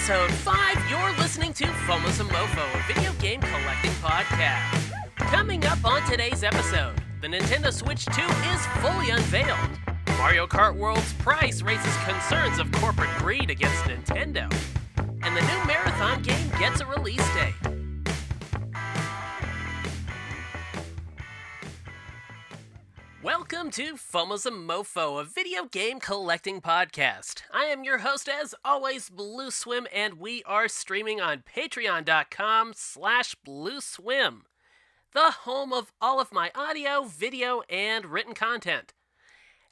episode 5, you're listening to FOMO and MOFO, a video game collecting podcast. Coming up on today's episode, the NintendoSwitch 2 is fully unveiled. Mario Kart World's price raises concerns of corporate greed against Nintendo. And the new Marathon game gets a release date. Welcome to FOMO and MOFO, a video game collecting podcast. I am your host, as always, BlueSwim, and we are streaming on patreon.com/BlueSwim, the home of all of my audio, video, and written content,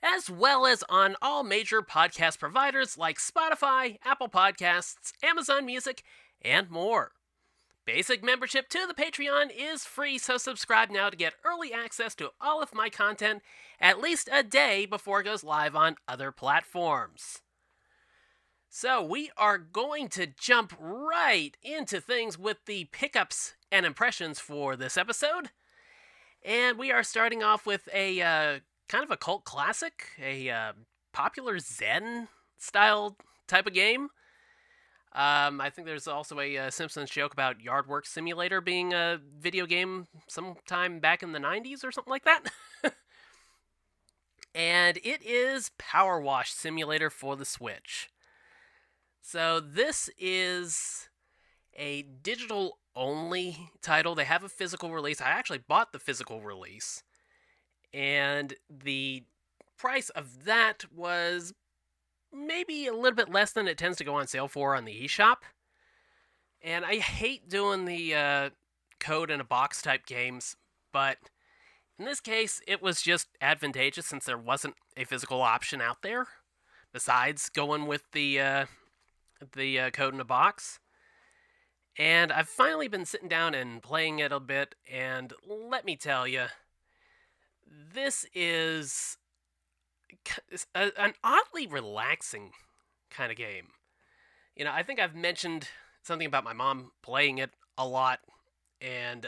as well as on all major podcast providers like Spotify, Apple Podcasts, Amazon Music, and more. Basic membership to the Patreon is free, so subscribe now to get early access to all of my content at least a day before it goes live on other platforms. So we are going to jump right into things with the pickups and impressions for this episode. And we are starting off with a kind of a cult classic, a popular Zen-style type of game. I think there's also a Simpsons joke about Yard Work Simulator being a video game sometime back in the 90s or something like that. And it is Power Wash Simulator for the Switch. So this is a digital-only title. They have a physical release. I actually bought the physical release. And the price of that was maybe a little bit less than it tends to go on sale for on the eShop. And I hate doing the code in a box type games, but in this case, it was just advantageous since there wasn't a physical option out there besides going with the code in a box. And I've finally been sitting down and playing it a bit, and let me tell you, this is an oddly relaxing kind of game. You know, I think I've mentioned something about my mom playing it a lot, and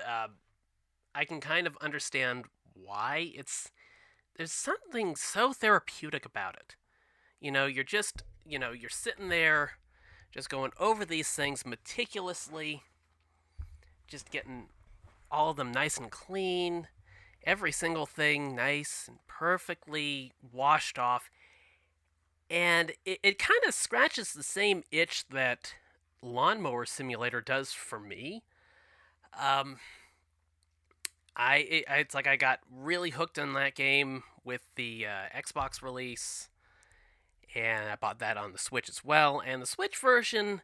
I can kind of understand why. There's something so therapeutic about it. You know, you're sitting there, just going over these things meticulously, just getting all of them nice and clean, every single thing nice and perfectly washed off. And it kind of scratches the same itch that Lawnmower Simulator does for me. It's like I got really hooked on that game with the Xbox release, and I bought that on the Switch as well. And the Switch version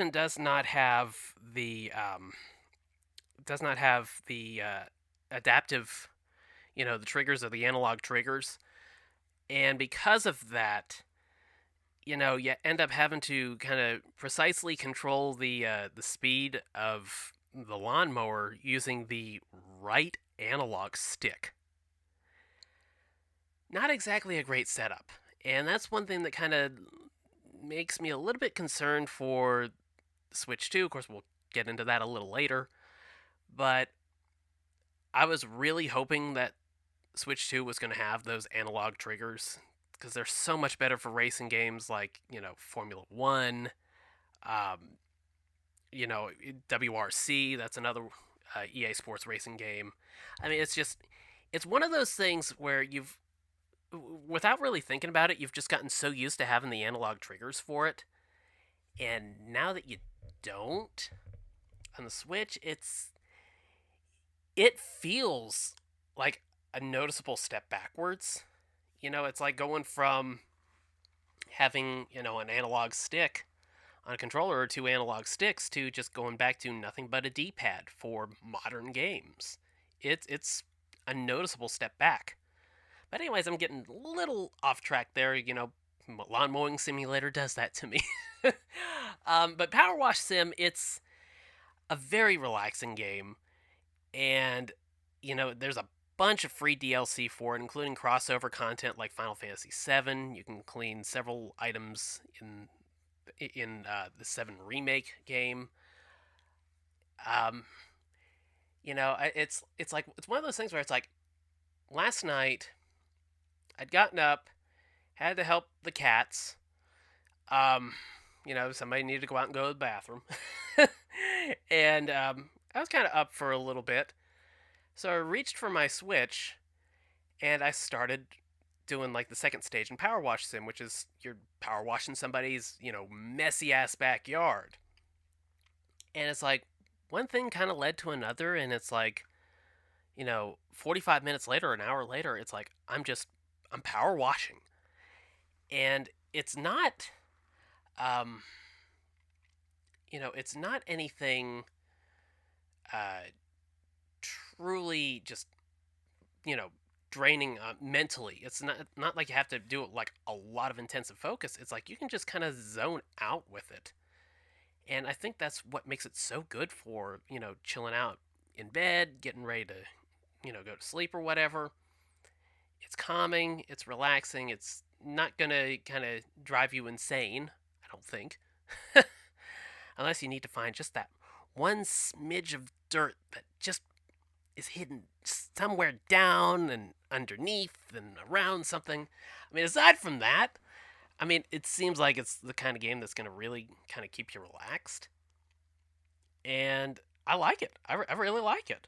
does not have the adaptive, the triggers or the analog triggers. And because of that, you end up having to kind of precisely control the speed of the lawnmower using the right analog stick. Not exactly a great setup. And that's one thing that kind of makes me a little bit concerned for Switch 2. Of course, we'll get into that a little later. But I was really hoping that Switch 2 was going to have those analog triggers, because they're so much better for racing games like, Formula 1, WRC, that's another EA Sports racing game. I mean, it's one of those things where without really thinking about it, you've just gotten so used to having the analog triggers for it. And now that you don't on the Switch, it feels like a noticeable step backwards. It's like going from having, an analog stick on a controller or two analog sticks to just going back to nothing but a D-pad for modern games. It's a noticeable step back. But anyways, I'm getting a little off track there. Lawn Mowing Simulator does that to me. But Power Wash Sim, it's a very relaxing game. And, there's a bunch of free DLC for it, including crossover content like Final Fantasy VII. You can clean several items in the 7 Remake game. It's one of those things where it's like, last night I'd gotten up, had to help the cats, Um, somebody needed to go out and go to the bathroom. And I was kind of up for a little bit. So I reached for my Switch and I started doing like the second stage in Power Wash Sim, which is you're power washing somebody's, messy ass backyard. And it's like one thing kind of led to another, and it's like, 45 minutes later, an hour later, it's like I'm power washing. And it's not, um, it's not anything uh, truly just, you know, draining mentally. It's not like you have to do it like a lot of intensive focus. It's like you can just kind of zone out with it. And I think that's what makes it so good for, chilling out in bed, getting ready to, go to sleep or whatever. It's calming, it's relaxing, it's not gonna kind of drive you insane, I don't think. Unless you need to find just that one smidge of dirt that just is hidden somewhere down and underneath and around something. I mean, aside from that, it seems like it's the kind of game that's going to really kind of keep you relaxed. And I like it. I really like it.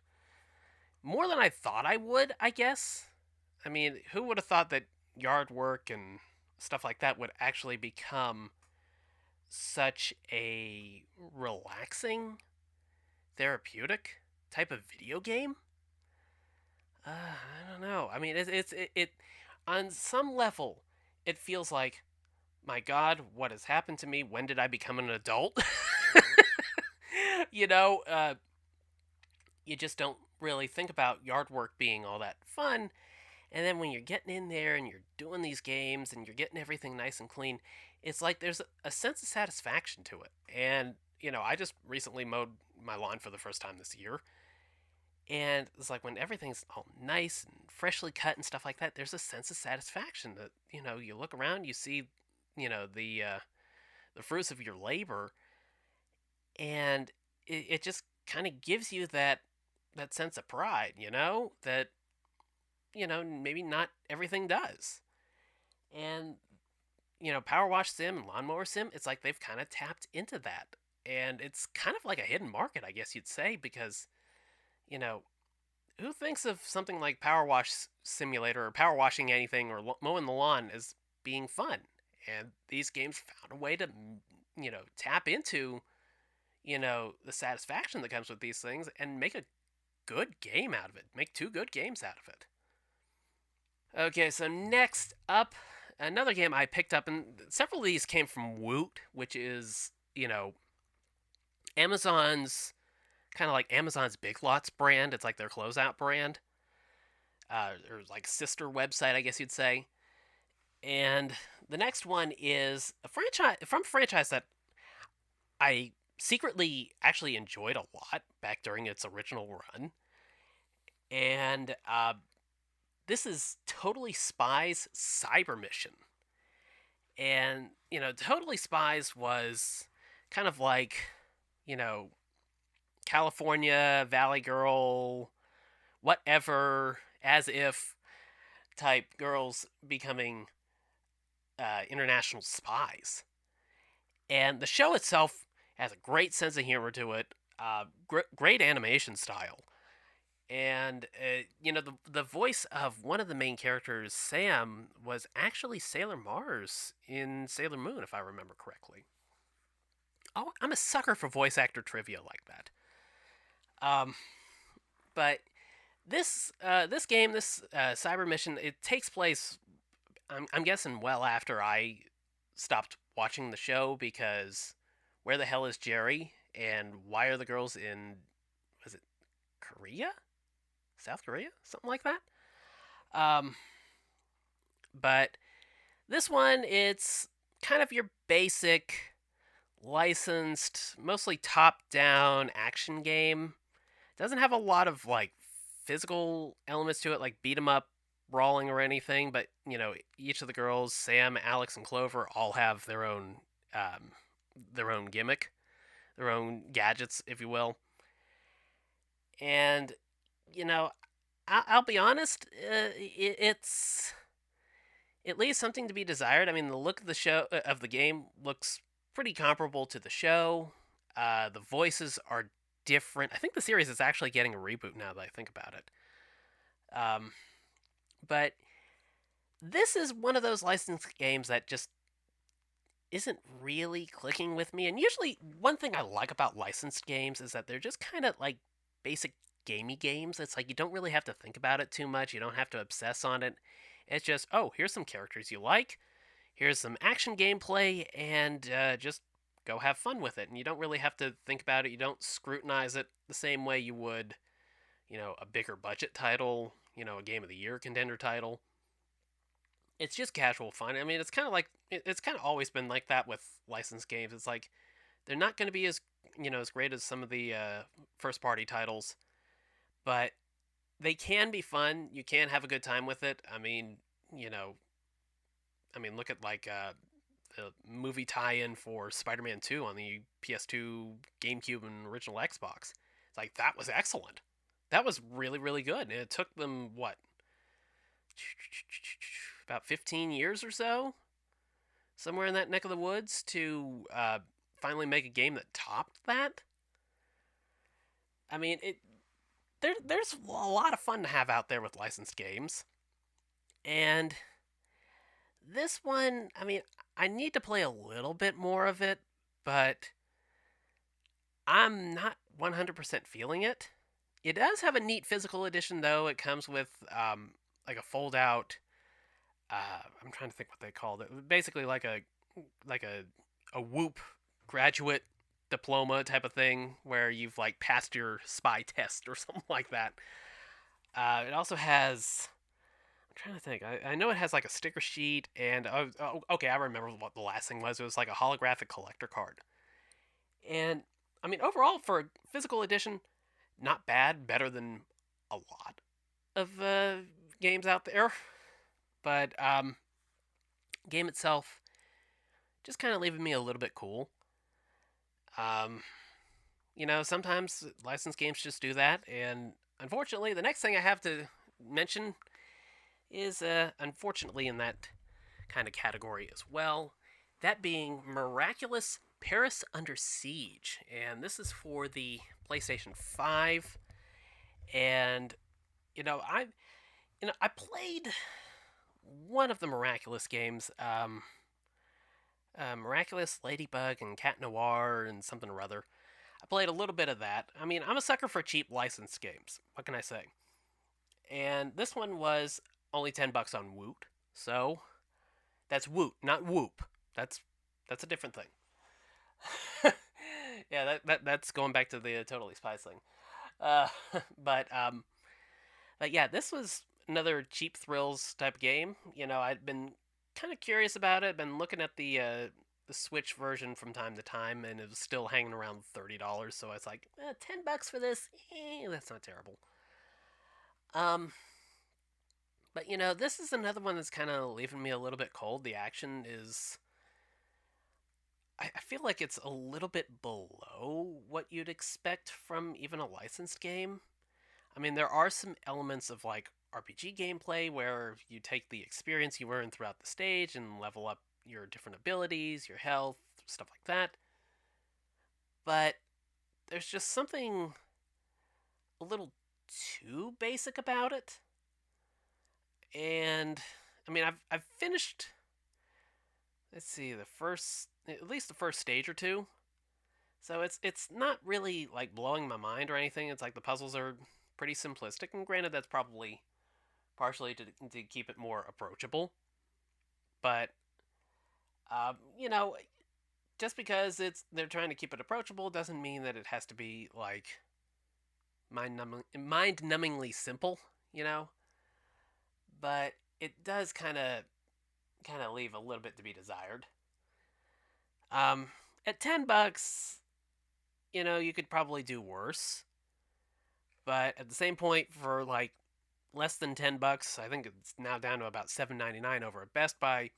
More than I thought I would, I guess. I mean, who would have thought that yard work and stuff like that would actually become such a relaxing, therapeutic type of video game? I don't know. I mean, it on some level, it feels like, my God, what has happened to me? When did I become an adult? you know, uh, you just don't really think about yard work being all that fun. And then when you're getting in there and you're doing these games and you're getting everything nice and clean, it's like there's a sense of satisfaction to it. And, I just recently mowed my lawn for the first time this year. And it's like when everything's all nice and freshly cut and stuff like that, there's a sense of satisfaction that, you look around, you see, the fruits of your labor, and it just kind of gives you that sense of pride, that maybe not everything does. And Power Wash Sim and Lawnmower Sim, it's like they've kind of tapped into that, and it's kind of like a hidden market, I guess you'd say, because you know who thinks of something like Power Wash Simulator or power washing anything or mowing the lawn as being fun? And these games found a way to tap into the satisfaction that comes with these things and make a good game out of it. Make two good games out of it. Okay, so next up, another game I picked up, and several of these came from Woot, which is, Amazon's kind of like Amazon's Big Lots brand. It's like their closeout brand, or like sister website, I guess you'd say. And the next one is a franchise that I secretly actually enjoyed a lot back during its original run. And this is Totally Spies Cyber Mission. And, Totally Spies was kind of like, you know, California, Valley Girl, whatever, as if type girls becoming international spies. And the show itself has a great sense of humor to it, great animation style. And the voice of one of the main characters, Sam, was actually Sailor Mars in Sailor Moon, if I remember correctly. Oh, I'm a sucker for voice actor trivia like that. Um, but this game, this cyber mission, it takes place. I'm guessing well after I stopped watching the show, because where the hell is Jerry, and why are the girls in, was it Korea? South Korea? Something like that. Um, but this one, it's kind of your basic, licensed, mostly top-down action game. Doesn't have a lot of like physical elements to it, like beat 'em up, brawling or anything. But each of the girls, Sam, Alex, and Clover, all have their own gimmick, their own gadgets, if you will. And you know, I'll be honest, it's it leaves something to be desired. I mean, the look of the game looks pretty comparable to the show. The voices are different. I think the series is actually getting a reboot now that I think about it. Um, but this is one of those licensed games that just isn't really clicking with me. And usually, one thing I like about licensed games is that they're just kind of like basic gamey games. It's like you don't really have to think about it too much. You don't have to obsess on it. It's just, oh, here's some characters you like. Here's some action gameplay, and just go have fun with it. And you don't really have to think about it. You don't scrutinize it the same way you would, a bigger budget title, a Game of the Year contender title. It's just casual fun. I mean, it's kind of like it's kind of always been like that with licensed games. It's like they're not going to be as great as some of the first party titles, but they can be fun. You can have a good time with it. You know, look at like the movie tie-in for Spider-Man 2 on the PS2, GameCube, and original Xbox. It's like that was excellent. That was really, really good. And it took them what, about 15 years or so, somewhere in that neck of the woods, to finally make a game that topped that. I mean, there's a lot of fun to have out there with licensed games, and this one, I need to play a little bit more of it, but I'm not 100% feeling it. It does have a neat physical edition, though. It comes with like a fold-out. I'm trying to think what they called it. Basically, like a Whoop graduate diploma type of thing, where you've like passed your spy test or something like that. It also has. I'm trying to think. I know it has like a sticker sheet, and okay, I remember what the last thing was. It was like a holographic collector card, and overall for a physical edition, not bad. Better than a lot of games out there, but game itself just kind of leaving me a little bit cool. Um, sometimes licensed games just do that, and unfortunately, the next thing I have to mention is unfortunately in that kind of category as well. That being Miraculous Paris Under Siege, and this is for the PlayStation 5. And I played one of the Miraculous games, Miraculous Ladybug and Cat Noir and something or other. I played a little bit of that. I'm a sucker for cheap licensed games. What can I say? And this one was only $10 on Woot. So that's Woot, not Whoop. That's a different thing. Yeah, that's going back to the Totally Spies thing. Uh, but um, but yeah, this was another cheap thrills type game. I'd been kind of curious about it. Been looking at the Switch version from time to time, and it was still hanging around $30. So I was like, $10 for this. That's not terrible. Um, but this is another one that's kind of leaving me a little bit cold. The action is. I feel like it's a little bit below what you'd expect from even a licensed game. There are some elements of like RPG gameplay where you take the experience you earn throughout the stage and level up your different abilities, your health, stuff like that. But there's just something a little too basic about it. And I've finished, let's see, at least the first stage or two. So it's not really like blowing my mind or anything. It's like the puzzles are pretty simplistic, and granted, that's probably partially to keep it more approachable. But just because they're trying to keep it approachable doesn't mean that it has to be like mind-numbingly simple. You know, but it does kind of leave a little bit to be desired. At $10, you could probably do worse. But at the same point, for like less than $10, I think it's now down to about $7.99 over at Best Buy.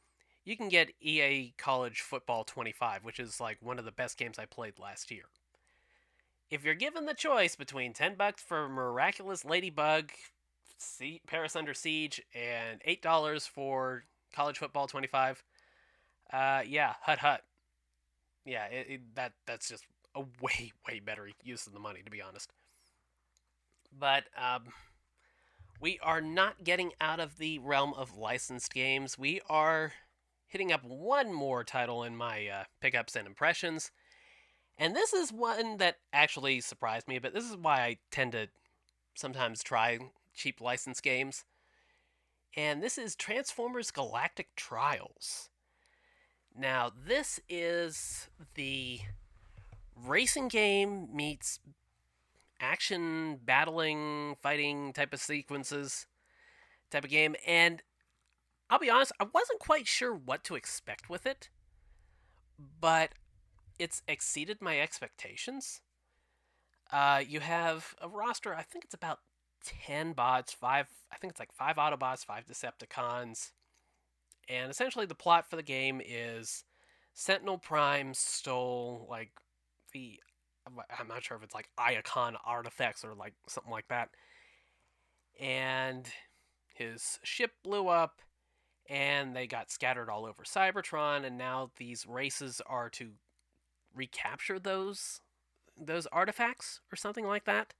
You can get EA College Football 25, which is like one of the best games I played last year. If you're given the choice between $10 for Miraculous Ladybug, Paris Under Siege, and $8 for College Football 25. Yeah, Hut Hut. Yeah, that's just a way better use of the money, to be honest. But we are not getting out of the realm of licensed games. We are hitting up one more title in my pickups and impressions. And this is one that actually surprised me, but this is why I tend to sometimes try cheap license games. And this is Transformers Galactic Trials. Now, this is the racing game meets action, battling, fighting type of sequences type of game. And I'll be honest, I wasn't quite sure what to expect with it, but it's exceeded my expectations. You have a roster, I think it's about 10 bots, I think it's like 5 Autobots, 5 Decepticons. And essentially the plot for the game is Sentinel Prime stole like the I'm not sure if it's like Iacon artifacts or like something like that. And his ship blew up and they got scattered all over Cybertron, and now these races are to recapture those artifacts or something like that.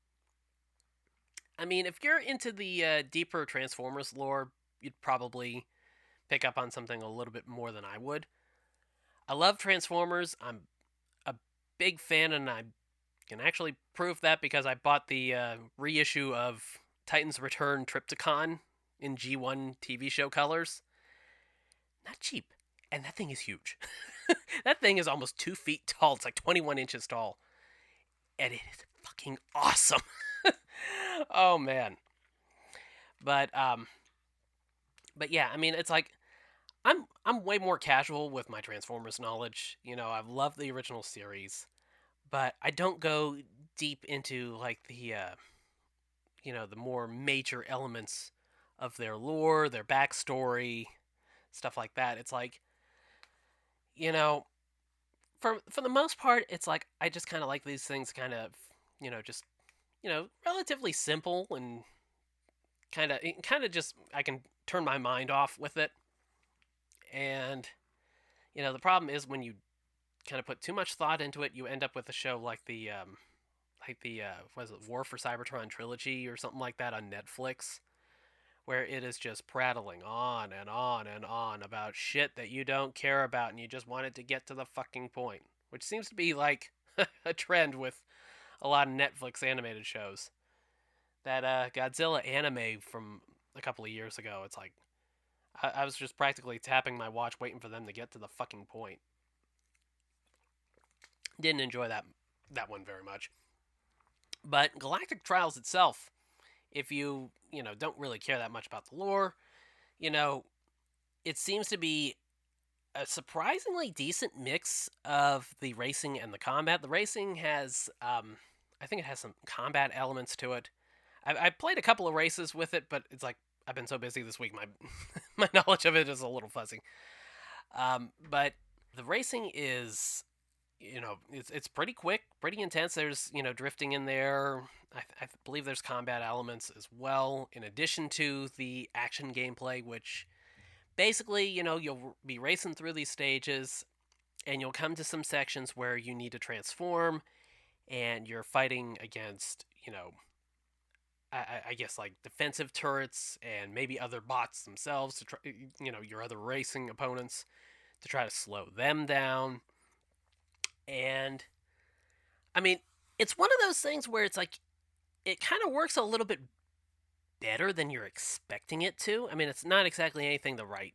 I mean, if you're into the deeper Transformers lore, you'd probably pick up on something a little bit more than I would. I love Transformers. I'm a big fan, and I can actually prove that because I bought the reissue of Titan's Return Trypticon in G1 TV show colors. Not cheap. And that thing is huge. That thing is almost 2 feet tall. It's like 21 inches tall. And it is fucking awesome. Oh man. But but yeah, I mean it's like I'm way more casual with my Transformers knowledge. You know, I've loved the original series, but I don't go deep into like the the more major elements of their lore, their backstory, stuff like that. It's like, you know, for the most part, it's like I just kind of like these things kind of, just relatively simple and kind of just I can turn my mind off with it. And the problem is when you kind of put too much thought into it, you end up with a show like the what is it, War for Cybertron trilogy or something like that on Netflix, where it is just prattling on and on and on about shit that you don't care about and you just want it to get to the fucking point, which seems to be like a trend with a lot of Netflix animated shows. That Godzilla anime from a couple of years ago, it's like I was just practically tapping my watch waiting for them to get to the fucking point. Didn't enjoy that one very much. But Galactic Trials itself, if you don't really care that much about the lore, you know it seems to be a surprisingly decent mix of the racing and the combat. The racing has, I think it has some combat elements to it. I played a couple of races with it, but it's like I've been so busy this week, my my knowledge of it is a little fuzzy. But the racing is, it's pretty quick, pretty intense. There's drifting in there. I believe there's combat elements as well, in addition to the action gameplay, which basically, you'll be racing through these stages, and you'll come to some sections where you need to transform, and you're fighting against, I guess like defensive turrets and maybe other bots themselves to try, your other racing opponents to try to slow them down. And I mean, it's one of those things where it's like it kind of works a little bit better than you're expecting it to. I mean, it's not exactly anything to write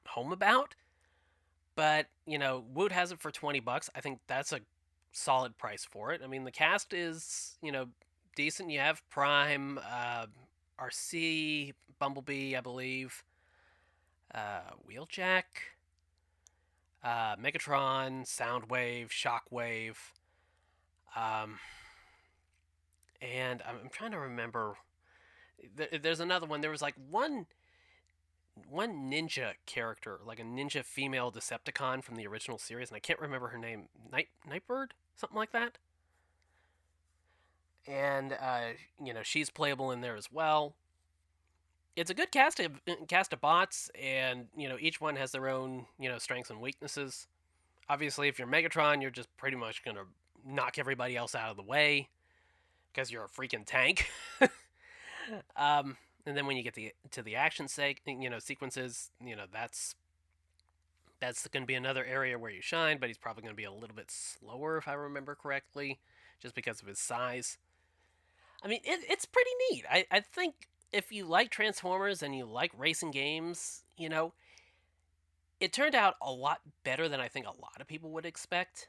home about, but Woot has it for $20. I think that's a solid price for it. I mean, the cast is decent. You have Prime, RC, Bumblebee, I believe, Wheeljack, Megatron, Soundwave, Shockwave, um, and I'm trying to remember. There's another one. There was like one ninja character, like a ninja female Decepticon from the original series, and I can't remember her name. Nightbird, something like that. And she's playable in there as well. it's a good cast of bots, and each one has their own strengths and weaknesses. Obviously, if you're Megatron, you're just pretty much gonna knock everybody else out of the way because you're a freaking tank. And then when you get to the action sequences, that's going to be another area where you shine. But he's probably going to be a little bit slower if I remember correctly, just because of his size. I mean, it's pretty neat. I think if you like Transformers and you like racing games, it turned out a lot better than I think a lot of people would expect.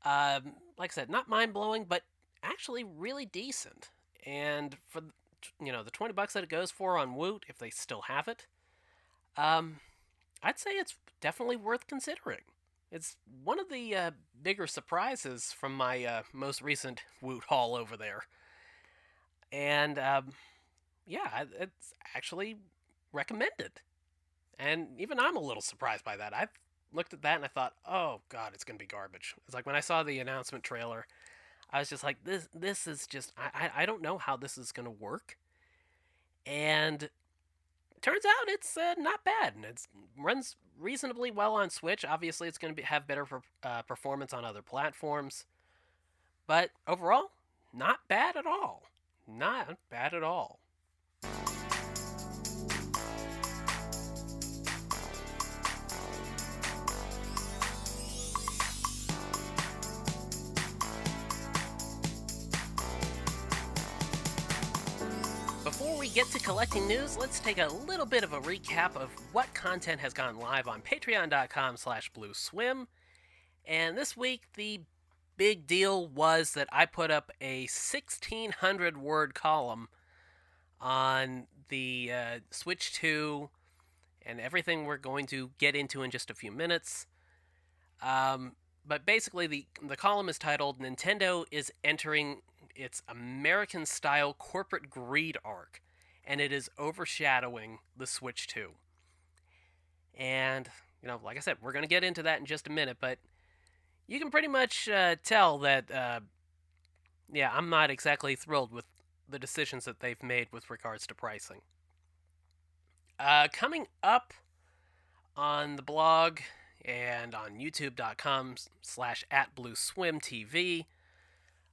Like I said, not mind blowing, but actually really decent. And for the $20 that it goes for on Woot, if they still have it, um, I'd say it's definitely worth considering. It's one of the bigger surprises from my most recent Woot haul over there, and yeah, it's actually recommended. And even I'm a little surprised by that. I've looked at that and I thought, oh god, it's gonna be garbage. It's like when I saw the announcement trailer, I was just like, this is just I don't know how this is gonna work. And turns out it's not bad, and it runs reasonably well on Switch. Obviously, it's going to have better performance on other platforms, but overall, not bad at all. Not bad at all. Before we get to collecting news, let's take a little bit of a recap of what content has gone live on patreon.com/BlueSwim. And this week, the big deal was that I put up a 1,600 word column on the Switch 2 and everything we're going to get into in just a few minutes. But basically, the column is titled Nintendo is entering its American style corporate greed arc, and it is overshadowing the Switch 2. And, like I said, we're going to get into that in just a minute, but you can pretty much tell that, yeah, I'm not exactly thrilled with the decisions that they've made with regards to pricing. Coming up on the blog and on youtube.com/@BlueSwimTV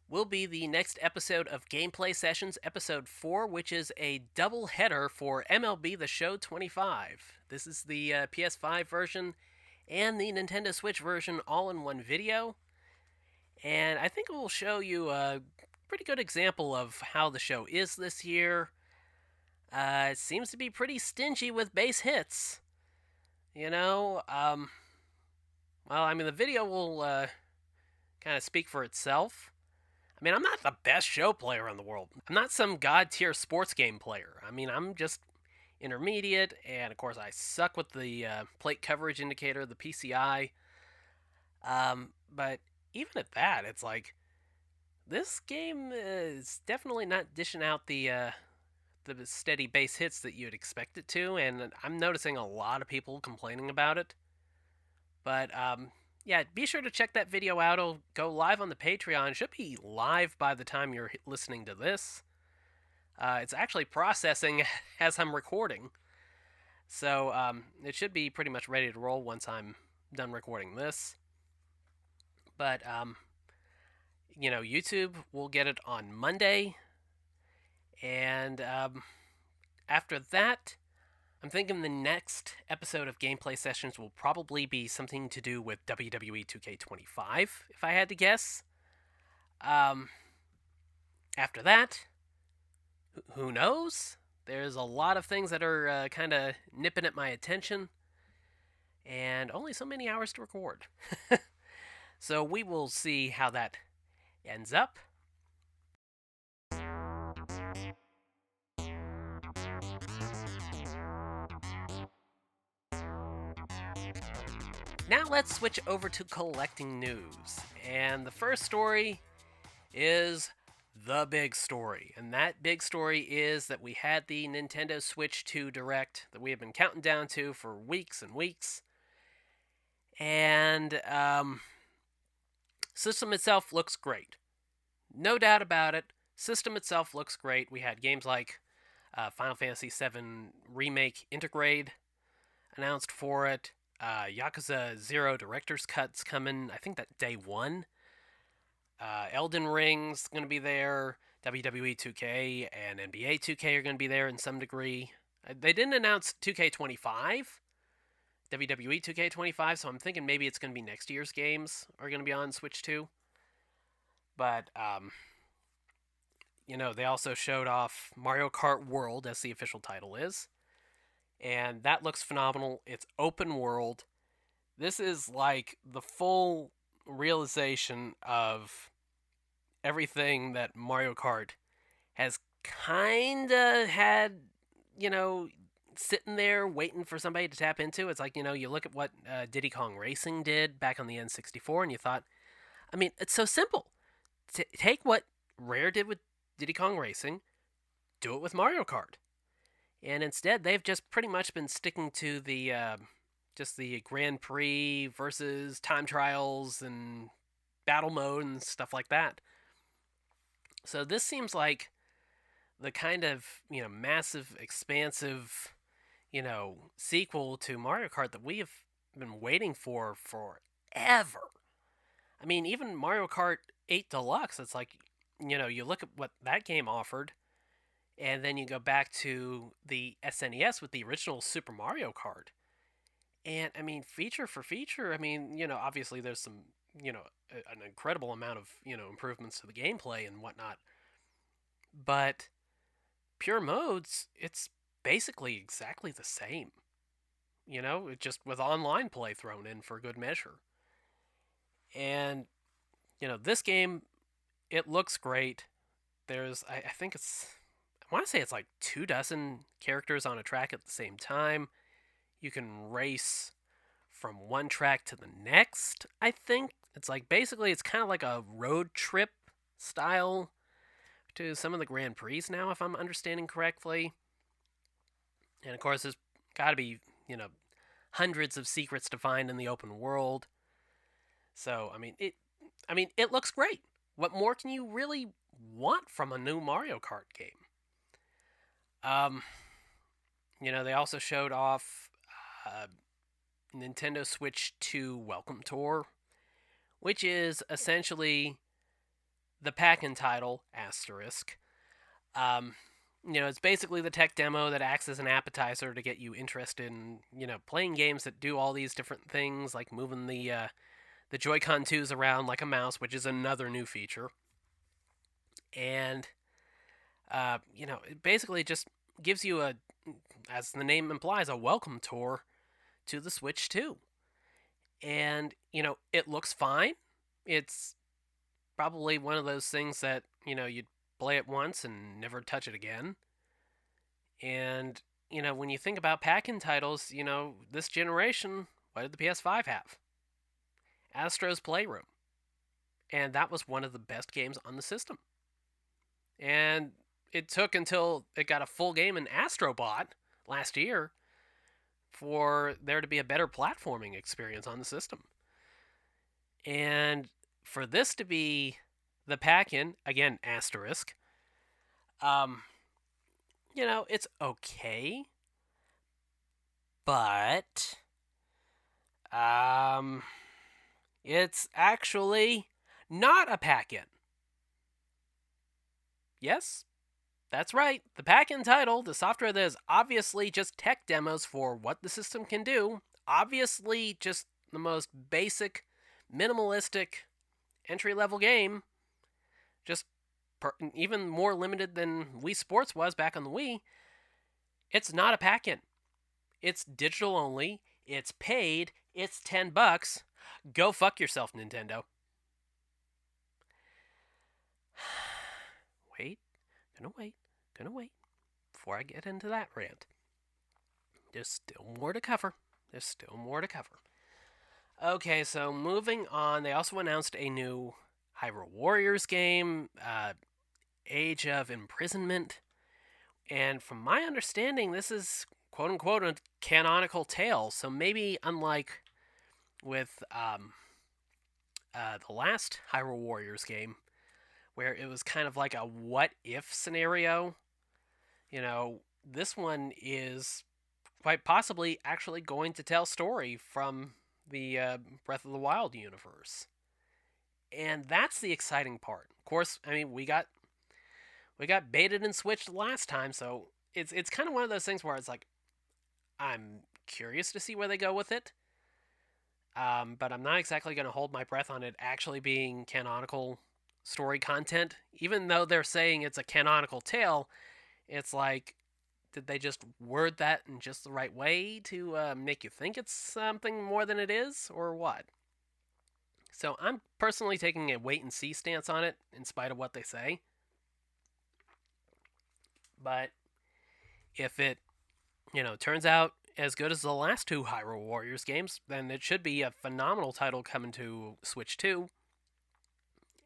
will be the next episode of Gameplay Sessions, episode 4, which is a double header for MLB The Show 25. This is the PS5 version and the Nintendo Switch version all in one video. And I think it will show you a pretty good example of how the show is this year. It seems to be pretty stingy with base hits. Well, I mean, the video will kind of speak for itself. I mean, I'm not the best show player in the world. I'm not some god tier sports game player. I mean, I'm just intermediate, and of course, I suck with the plate coverage indicator, the PCI. But even at that, it's like this game is definitely not dishing out the steady base hits that you'd expect it to, and I'm noticing a lot of people complaining about it. But yeah, be sure to check that video out. It'll go live on the Patreon. It should be live by the time you're listening to this. It's actually processing as I'm recording. So it should be pretty much ready to roll once I'm done recording this. But, YouTube will get it on Monday. And after that, I'm thinking the next episode of Gameplay Sessions will probably be something to do with WWE 2K25, if I had to guess. After that, who knows? There's a lot of things that are kind of nipping at my attention, and only so many hours to record. So we will see how that ends up. Now let's switch over to collecting news. And the first story is the big story. And that big story is that we had the Nintendo Switch 2 Direct that we have been counting down to for weeks and weeks. And system itself looks great. No doubt about it. System itself looks great. We had games like Final Fantasy VII Remake Intergrade announced for it. Yakuza 0 Director's Cut's coming, I think that day one. Elden Ring's going to be there. WWE 2K and NBA 2K are going to be there in some degree. They didn't announce 2K25, WWE 2K25, so I'm thinking maybe it's going to be next year's games are going to be on Switch 2. But, they also showed off Mario Kart World, as the official title is. And that looks phenomenal. It's open world. This is like the full realization of everything that Mario Kart has kinda had, sitting there waiting for somebody to tap into. It's like, you look at what Diddy Kong Racing did back on the N64, and you thought, I mean, it's so simple. Take what Rare did with Diddy Kong Racing, do it with Mario Kart. And instead, they've just pretty much been sticking to the just the Grand Prix versus time trials and battle mode and stuff like that. So this seems like the kind of massive, expansive, sequel to Mario Kart that we have been waiting for forever. I mean, even Mario Kart 8 Deluxe, it's like, you look at what that game offered, and then you go back to the SNES with the original Super Mario Kart. And, I mean, feature for feature, I mean, obviously there's some, an incredible amount of, improvements to the gameplay and whatnot. But pure modes, it's basically exactly the same. Just with online play thrown in for good measure. And, this game, it looks great. There's, I think I want to say it's like 24 characters on a track at the same time. You can race from one track to the next, I think. It's like, basically, it's kind of like a road trip style to some of the Grand Prix now, if I'm understanding correctly. And of course, there's got to be, hundreds of secrets to find in the open world. So, it looks great. What more can you really want from a new Mario Kart game? They also showed off NintendoSwitch 2 Welcome Tour, which is essentially the pack-in title, asterisk. It's basically the tech demo that acts as an appetizer to get you interested in, playing games that do all these different things, like moving the Joy-Con 2s around like a mouse, which is another new feature. And, it basically just gives you as the name implies, a welcome tour to the Switch 2. And, it looks fine. It's probably one of those things that, you'd play it once and never touch it again. And, when you think about pack-in titles, this generation, what did the PS5 have? Astro's Playroom. And that was one of the best games on the system. And it took until it got a full game in Astrobot last year for there to be a better platforming experience on the system. And for this to be the pack-in, again, asterisk, it's okay. But, it's actually not a pack-in. Yes, that's right. The pack-in title, the software that is obviously just tech demos for what the system can do, obviously just the most basic, minimalistic, entry-level game, just even more limited than Wii Sports was back on the Wii, it's not a pack-in. It's digital only, it's paid, it's $10. Go fuck yourself, Nintendo. Gonna wait before I get into that rant. There's still more to cover. Okay, so moving on, they also announced a new Hyrule Warriors game, Age of Imprisonment. And from my understanding, this is quote unquote a canonical tale. So maybe unlike with the last Hyrule Warriors game, where it was kind of like a what if scenario, This one is quite possibly actually going to tell story from the Breath of the Wild universe, and that's the exciting part. Of course, I mean we got baited and switched last time, so it's kind of one of those things where it's like I'm curious to see where they go with it, but I'm not exactly going to hold my breath on it actually being canonical story content, even though they're saying it's a canonical tale. It's like, did they just word that in just the right way to make you think it's something more than it is, or what? So I'm personally taking a wait and see stance on it, in spite of what they say. But if it, turns out as good as the last two Hyrule Warriors games, then it should be a phenomenal title coming to Switch 2.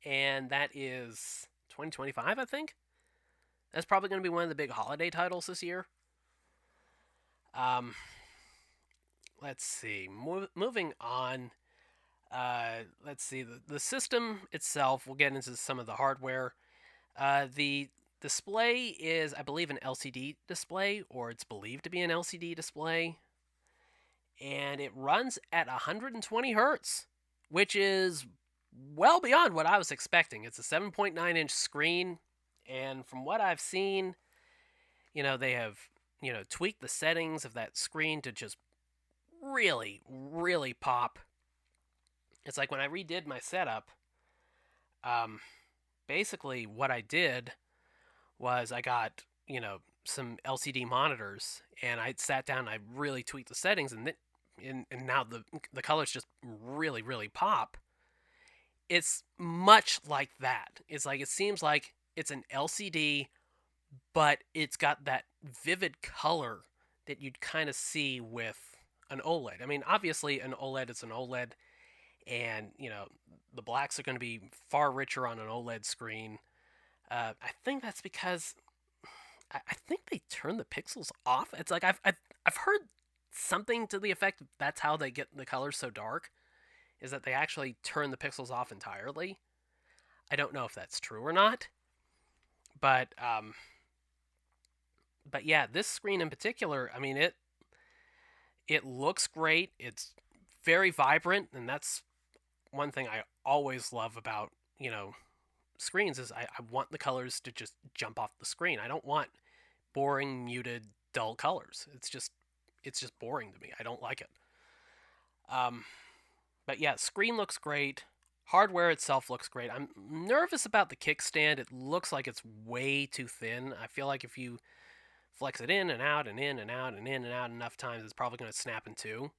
And that is 2025, I think. That's probably going to be one of the big holiday titles this year. Um, let's see. Moving on. Let's see. The system itself, we'll get into some of the hardware. The display is, I believe, an LCD display, or it's believed to be an LCD display. And it runs at 120 hertz, which is well beyond what I was expecting. It's a 7.9-inch screen, and from what I've seen, they have, tweaked the settings of that screen to just really, really pop. It's like when I redid my setup, basically what I did was I got, some LCD monitors, and I sat down and I really tweaked the settings, and now the colors just really, really pop. It's much like that. It's like, it seems like it's an LCD, but it's got that vivid color that you'd kind of see with an OLED. I mean, obviously, an OLED is an OLED, and the blacks are going to be far richer on an OLED screen. I think that's because I think they turn the pixels off. It's like I've heard something to the effect that's how they get the colors so dark, is that they actually turn the pixels off entirely. I don't know if that's true or not, but yeah, this screen in particular, I mean it looks great. It's very vibrant, and that's one thing I always love about screens is I want the colors to just jump off the screen. I don't want boring, muted, dull colors. It's just boring to me. I don't like it. Um, but yeah, screen looks great. Hardware itself looks great. I'm nervous about the kickstand. It looks like it's way too thin. I feel like if you flex it in and out and in and out and in and out enough times, it's probably going to snap in two.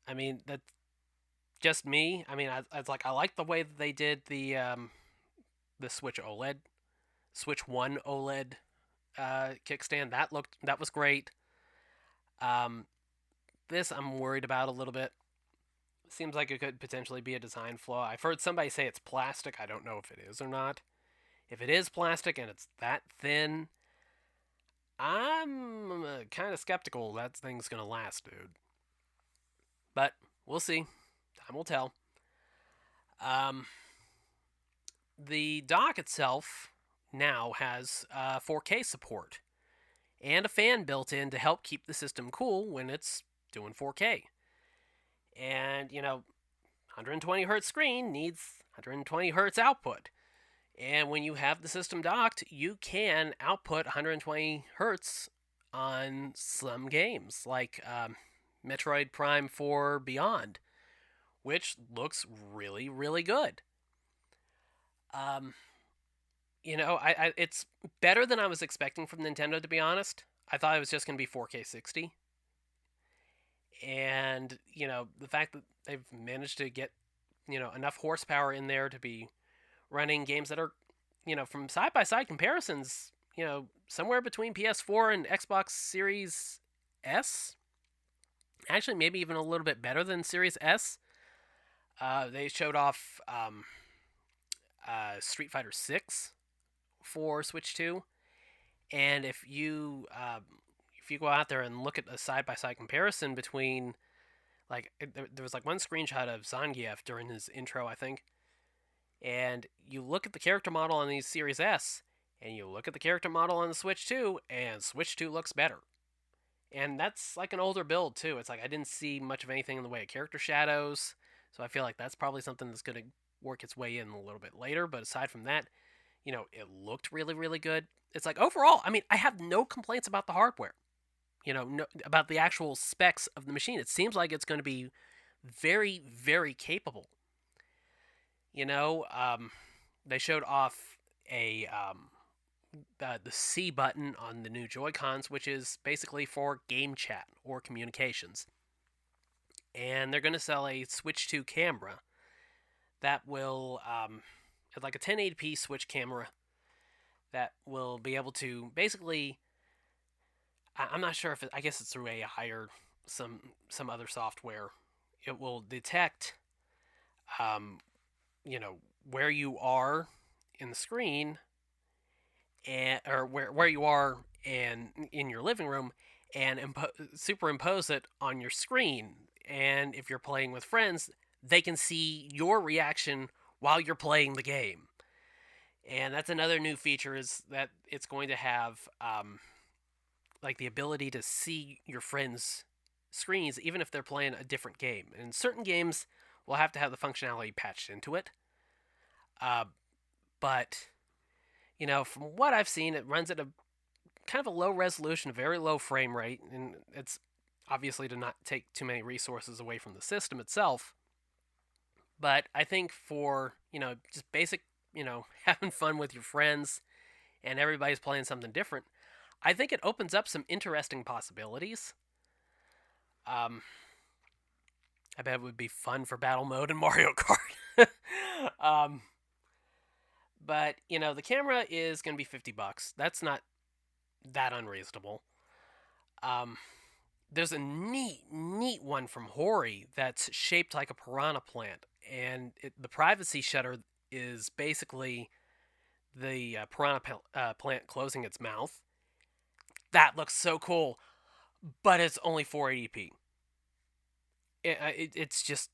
I mean, that's just me. I mean, I like the way that they did the Switch OLED, Switch One OLED kickstand. That was great. Um, this I'm worried about a little bit. Seems like it could potentially be a design flaw. I've heard somebody say it's plastic. I don't know if it is or not. If it is plastic and it's that thin, I'm kind of skeptical that thing's gonna last, dude. But we'll see. Time will tell. Um, the dock itself now has 4K support and a fan built in to help keep the system cool when it's doing 4K. And 120 hertz screen needs 120 hertz output. And when you have the system docked, you can output 120 hertz on some games like Metroid Prime 4 Beyond, which looks really, really good. Um, it's better than I was expecting from Nintendo, to be honest. I thought it was just going to be 4K 60. And, the fact that they've managed to get, enough horsepower in there to be running games that are, from side by side comparisons, somewhere between PS4 and Xbox Series S. Actually, maybe even a little bit better than Series S. They showed off Street Fighter 6 for Switch 2, and if you go out there and look at a side by side comparison between, like, there was like one screenshot of Zangief during his intro, I think, and you look at the character model on these Series S, And you look at the character model on the Switch 2, and Switch 2 looks better. And that's like an older build too. It's like I didn't see much of anything in the way of character shadows, so I feel like that's probably something that's going to work its way in a little bit later. But aside from that, it looked really, really good. It's like overall, I mean, I have no complaints about the hardware. No, about the actual specs of the machine. It seems like it's going to be very, very capable. You know, they showed off the C button on the new Joy Cons, which is basically for game chat or communications. And they're going to sell a Switch 2 camera that will, it's like a 1080p Switch camera that will be able to basically, I'm not sure if I guess it's through AI or some other software. It will detect, um, where you are in the screen, and or where you are and in your living room, and superimpose it on your screen. And if you're playing with friends, they can see your reaction while you're playing the game. And that's another new feature, is that it's going to have like the ability to see your friends' screens even if they're playing a different game. And certain games will have to have the functionality patched into it. But from what I've seen, it runs at a kind of a low resolution, a very low frame rate, and it's obviously to not take too many resources away from the system itself. But I think for, just basic, having fun with your friends and everybody's playing something different, I think it opens up some interesting possibilities. I bet it would be fun for battle mode in Mario Kart. But, the camera is going to be $50. That's not that unreasonable. There's a neat one from Hori that's shaped like a piranha plant, and the privacy shutter is basically the piranha plant closing its mouth. That looks so cool, but it's only 480p. It's just,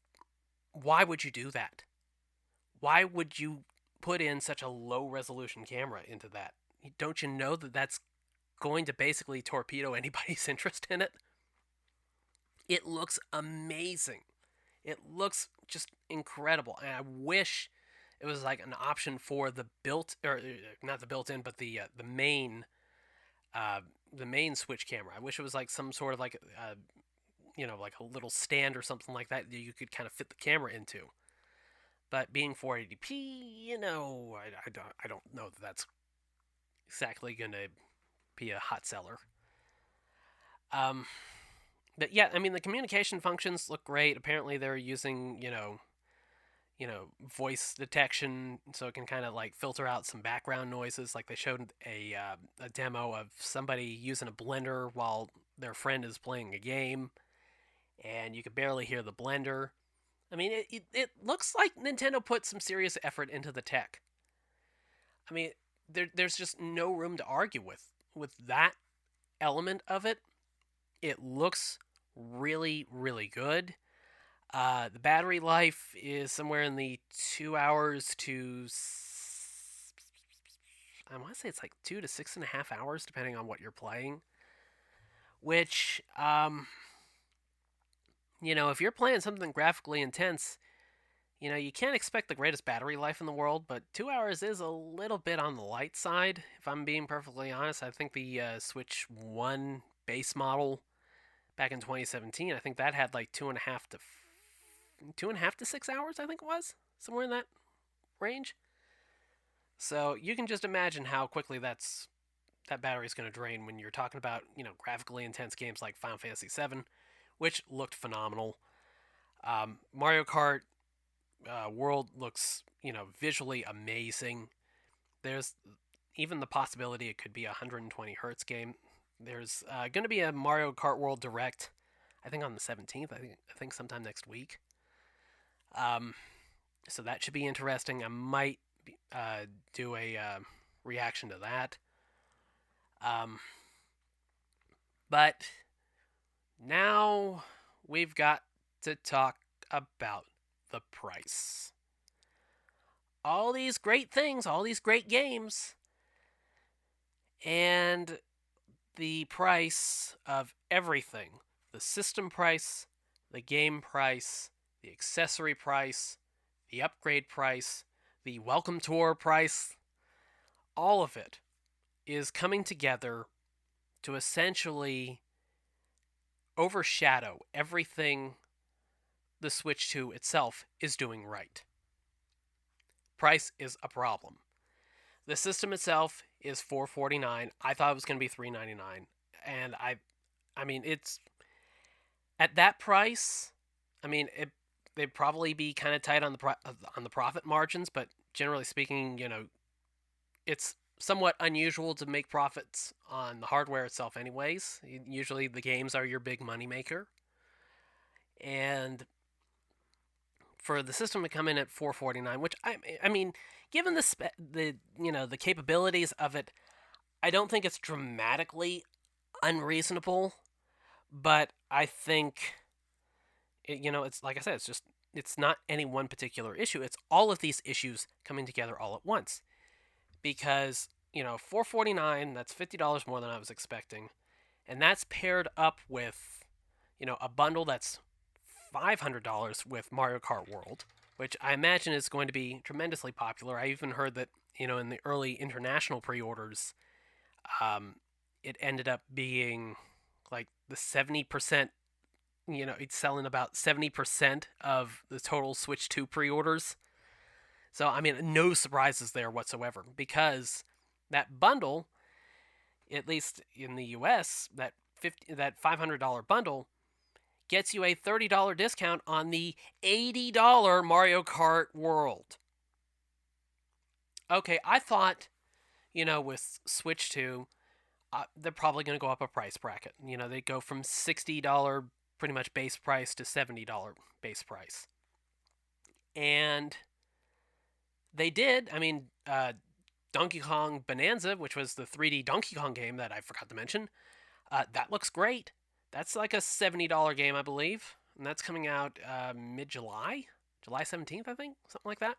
why would you do that? Why would you put in such a low resolution camera into that? Don't you know that that's going to basically torpedo anybody's interest in it? It looks amazing. It looks just incredible, and I wish it was like an option for the not the built-in, but the main Switch camera. I wish it was like some sort of like like a little stand or something like that you could kind of fit the camera into. But being 480p, I don't know that that's exactly going to be a hot seller. But yeah, I mean, the communication functions look great. Apparently, they're using voice detection, so it can kind of like filter out some background noises. Like they showed a demo of somebody using a blender while their friend is playing a game, and you could barely hear the blender. I mean, it looks like Nintendo put some serious effort into the tech. I mean, there's just no room to argue with that element of it. It looks really, really good. The battery life is somewhere in the 2 hours to, I want to say it's like 2 to 6.5 hours, depending on what you're playing. Which, if you're playing something graphically intense, you can't expect the greatest battery life in the world, but 2 hours is a little bit on the light side, if I'm being perfectly honest. I think the Switch 1 base model back in 2017, I think that had like 2.5 to 6 hours, I think it was. Somewhere in that range. So you can just imagine how quickly that battery is going to drain when you're talking about, graphically intense games like Final Fantasy VII, which looked phenomenal. Mario Kart World looks, visually amazing. There's even the possibility it could be a 120 hertz game. There's going to be a Mario Kart World Direct, I think on the 17th. I think sometime next week. So that should be interesting. I might do a reaction to that. But now we've got to talk about the price. All these great things, all these great games, And the price of everything, the system price, the game price, the accessory price, the upgrade price, the welcome tour price, all of it is coming together to essentially overshadow everything the Switch 2 itself is doing right. Price is a problem. The system itself is $449. I thought it was going to be $399, and I mean, it's at that price. I mean, they'd probably be kind of tight on the profit margins, but generally speaking, it's somewhat unusual to make profits on the hardware itself, anyways. Usually, the games are your big moneymaker, and for the system to come in at 449, which I mean, given the capabilities of it, I don't think it's dramatically unreasonable, but I think it's like I said, it's not any one particular issue. It's all of these issues coming together all at once. Because 449, that's $50 more than I was expecting, and that's paired up with a bundle that's $500 with Mario Kart World, which I imagine is going to be tremendously popular. I even heard that in the early international pre-orders, it ended up being like the 70%. It's selling about 70% of the total Switch 2 pre-orders. So I mean, no surprises there whatsoever, because that bundle, at least in the U.S., that $500 bundle gets you a $30 discount on the $80 Mario Kart World. Okay, I thought, with Switch 2, they're probably going to go up a price bracket. They go from $60 pretty much base price to $70 base price. And they did. I mean, Donkey Kong Bonanza, which was the 3D Donkey Kong game that I forgot to mention, that looks great. That's like a $70 game, I believe. And that's coming out mid-July? July 17th, I think? Something like that.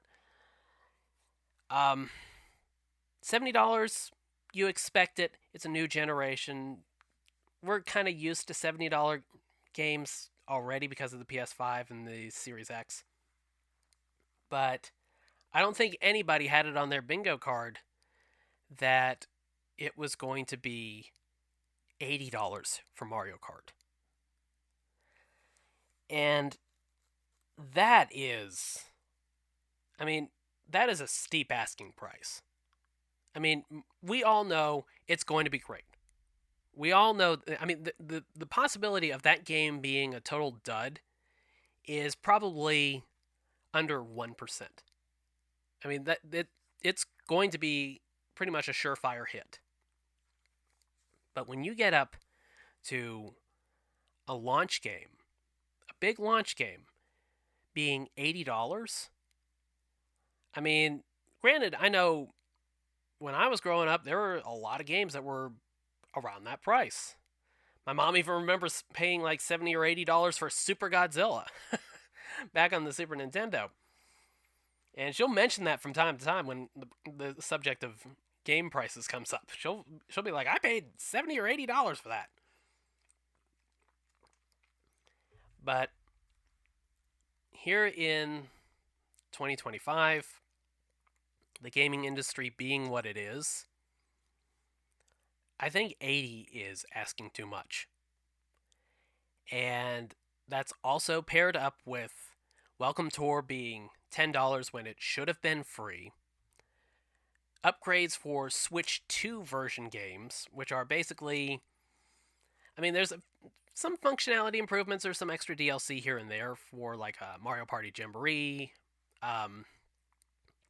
$70, you expect it. It's a new generation. We're kind of used to $70 games already because of the PS5 and the Series X. But I don't think anybody had it on their bingo card that it was going to be $80 for Mario Kart. And that is, I mean, that is a steep asking price. I mean, we all know it's going to be great. We all know, I mean, the possibility of that game being a total dud is probably under 1%. I mean, it's going to be pretty much a surefire hit. But when you get up to a launch game, a big launch game, being $80, I mean, granted, I know when I was growing up, there were a lot of games that were around that price. My mom even remembers paying like $70 or $80 for Super Godzilla back on the Super Nintendo. And she'll mention that from time to time when the subject of game prices comes up. She'll be like, "I paid $70 or $80 for that." But here in 2025, the gaming industry being what it is, I think 80 is asking too much. And that's also paired up with Welcome Tour being $10 when it should have been free. Upgrades for Switch 2 version games, which are basically, I mean, there's some functionality improvements or some extra DLC here and there for like Mario Party Jamboree.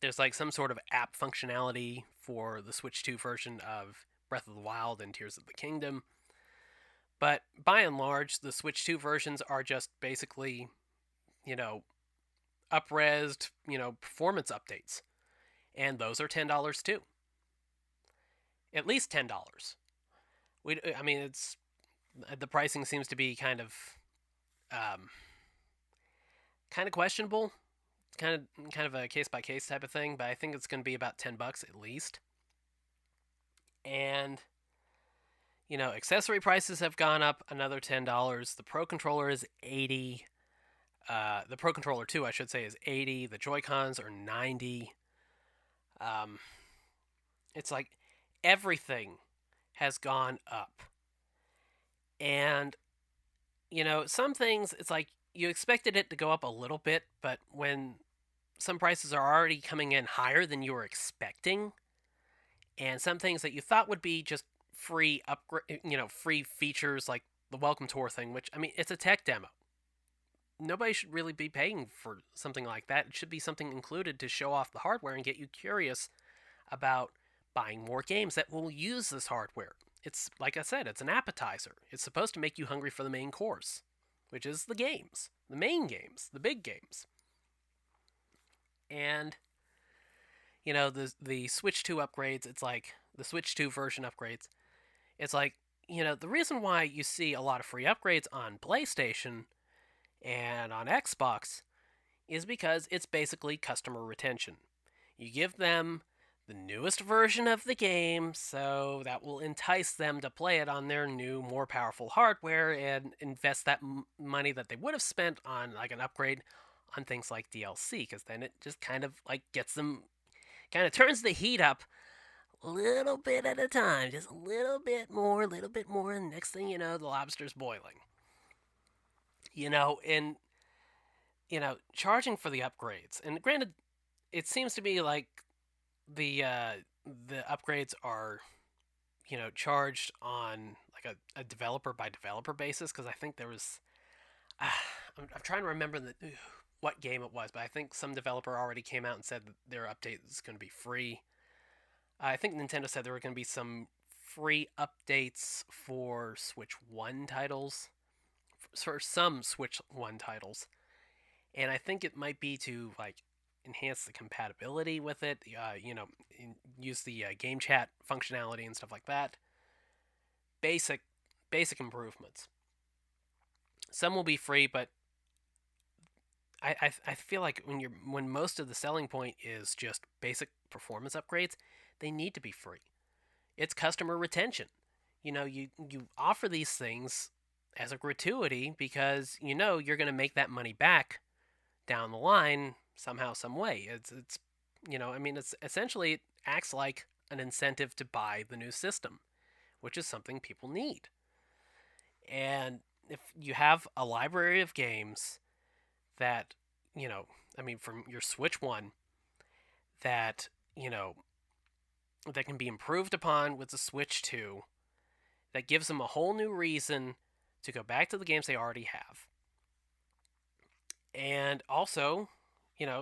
There's like some sort of app functionality for the Switch 2 version of Breath of the Wild and Tears of the Kingdom. But by and large, the Switch 2 versions are just basically, up-resed, performance updates. And those are $10 too. At least $10. I mean, it's the pricing seems to be um, kind of questionable, kind of a case by case type of thing. But I think it's going to be about $10 at least. And accessory prices have gone up another $10. The Pro Controller is 80. The Pro Controller 2, I should say, is 80. The Joy-Cons are 90. Um, it's like everything has gone up. And, some things, it's like you expected it to go up a little bit, but when some prices are already coming in higher than you were expecting, and some things that you thought would be just free upgrade, free features like the welcome tour thing, which, I mean, it's a tech demo. Nobody should really be paying for something like that. It should be something included to show off the hardware and get you curious about buying more games that will use this hardware. It's, like I said, it's an appetizer. It's supposed to make you hungry for the main course, which is the games, the main games, the big games. And, the Switch 2 upgrades, it's like the Switch 2 version upgrades. It's like, the reason why you see a lot of free upgrades on PlayStation and on Xbox is because it's basically customer retention. You give them the newest version of the game, so that will entice them to play it on their new, more powerful hardware and invest that money that they would have spent on like an upgrade on things like DLC, because then it just kind of like gets them, kind of turns the heat up a little bit at a time, just a little bit more, and next thing you know, the lobster's boiling. And charging for the upgrades. And granted, it seems to be like the upgrades are charged on like a developer by developer basis, because I think there was I'm trying to remember what game it was, but I think some developer already came out and said that their update is going to be free. I think Nintendo said there were going to be some free updates for Switch 1 titles, for some Switch 1 titles. And I think it might be to like enhance the compatibility with it, use the game chat functionality and stuff like that. Basic improvements. Some will be free, but I feel like when most of the selling point is just basic performance upgrades, they need to be free. It's customer retention. You offer these things as a gratuity because you're going to make that money back down the line somehow, some way. It's it's essentially, it acts like an incentive to buy the new system, which is something people need. And if you have a library of games that, from your Switch 1 that, that can be improved upon with the Switch 2, that gives them a whole new reason to go back to the games they already have. And also,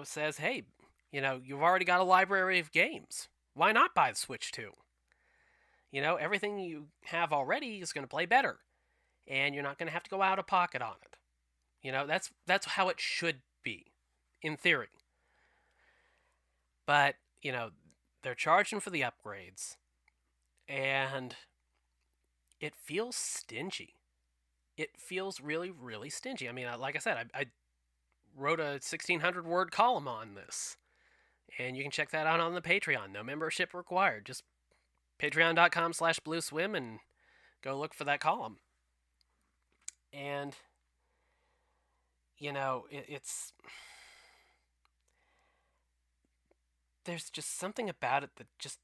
says, hey, you've already got a library of games. Why not buy the Switch 2? Everything you have already is going to play better, and you're not going to have to go out of pocket on it. That's how it should be, in theory. But, they're charging for the upgrades, and it feels stingy. It feels really, really stingy. I mean, like I said, I wrote a 1,600 word column on this, and you can check that out on the Patreon. No membership required. Just patreon.com/BlueSwim and go look for that column. And it's there's just something about it that just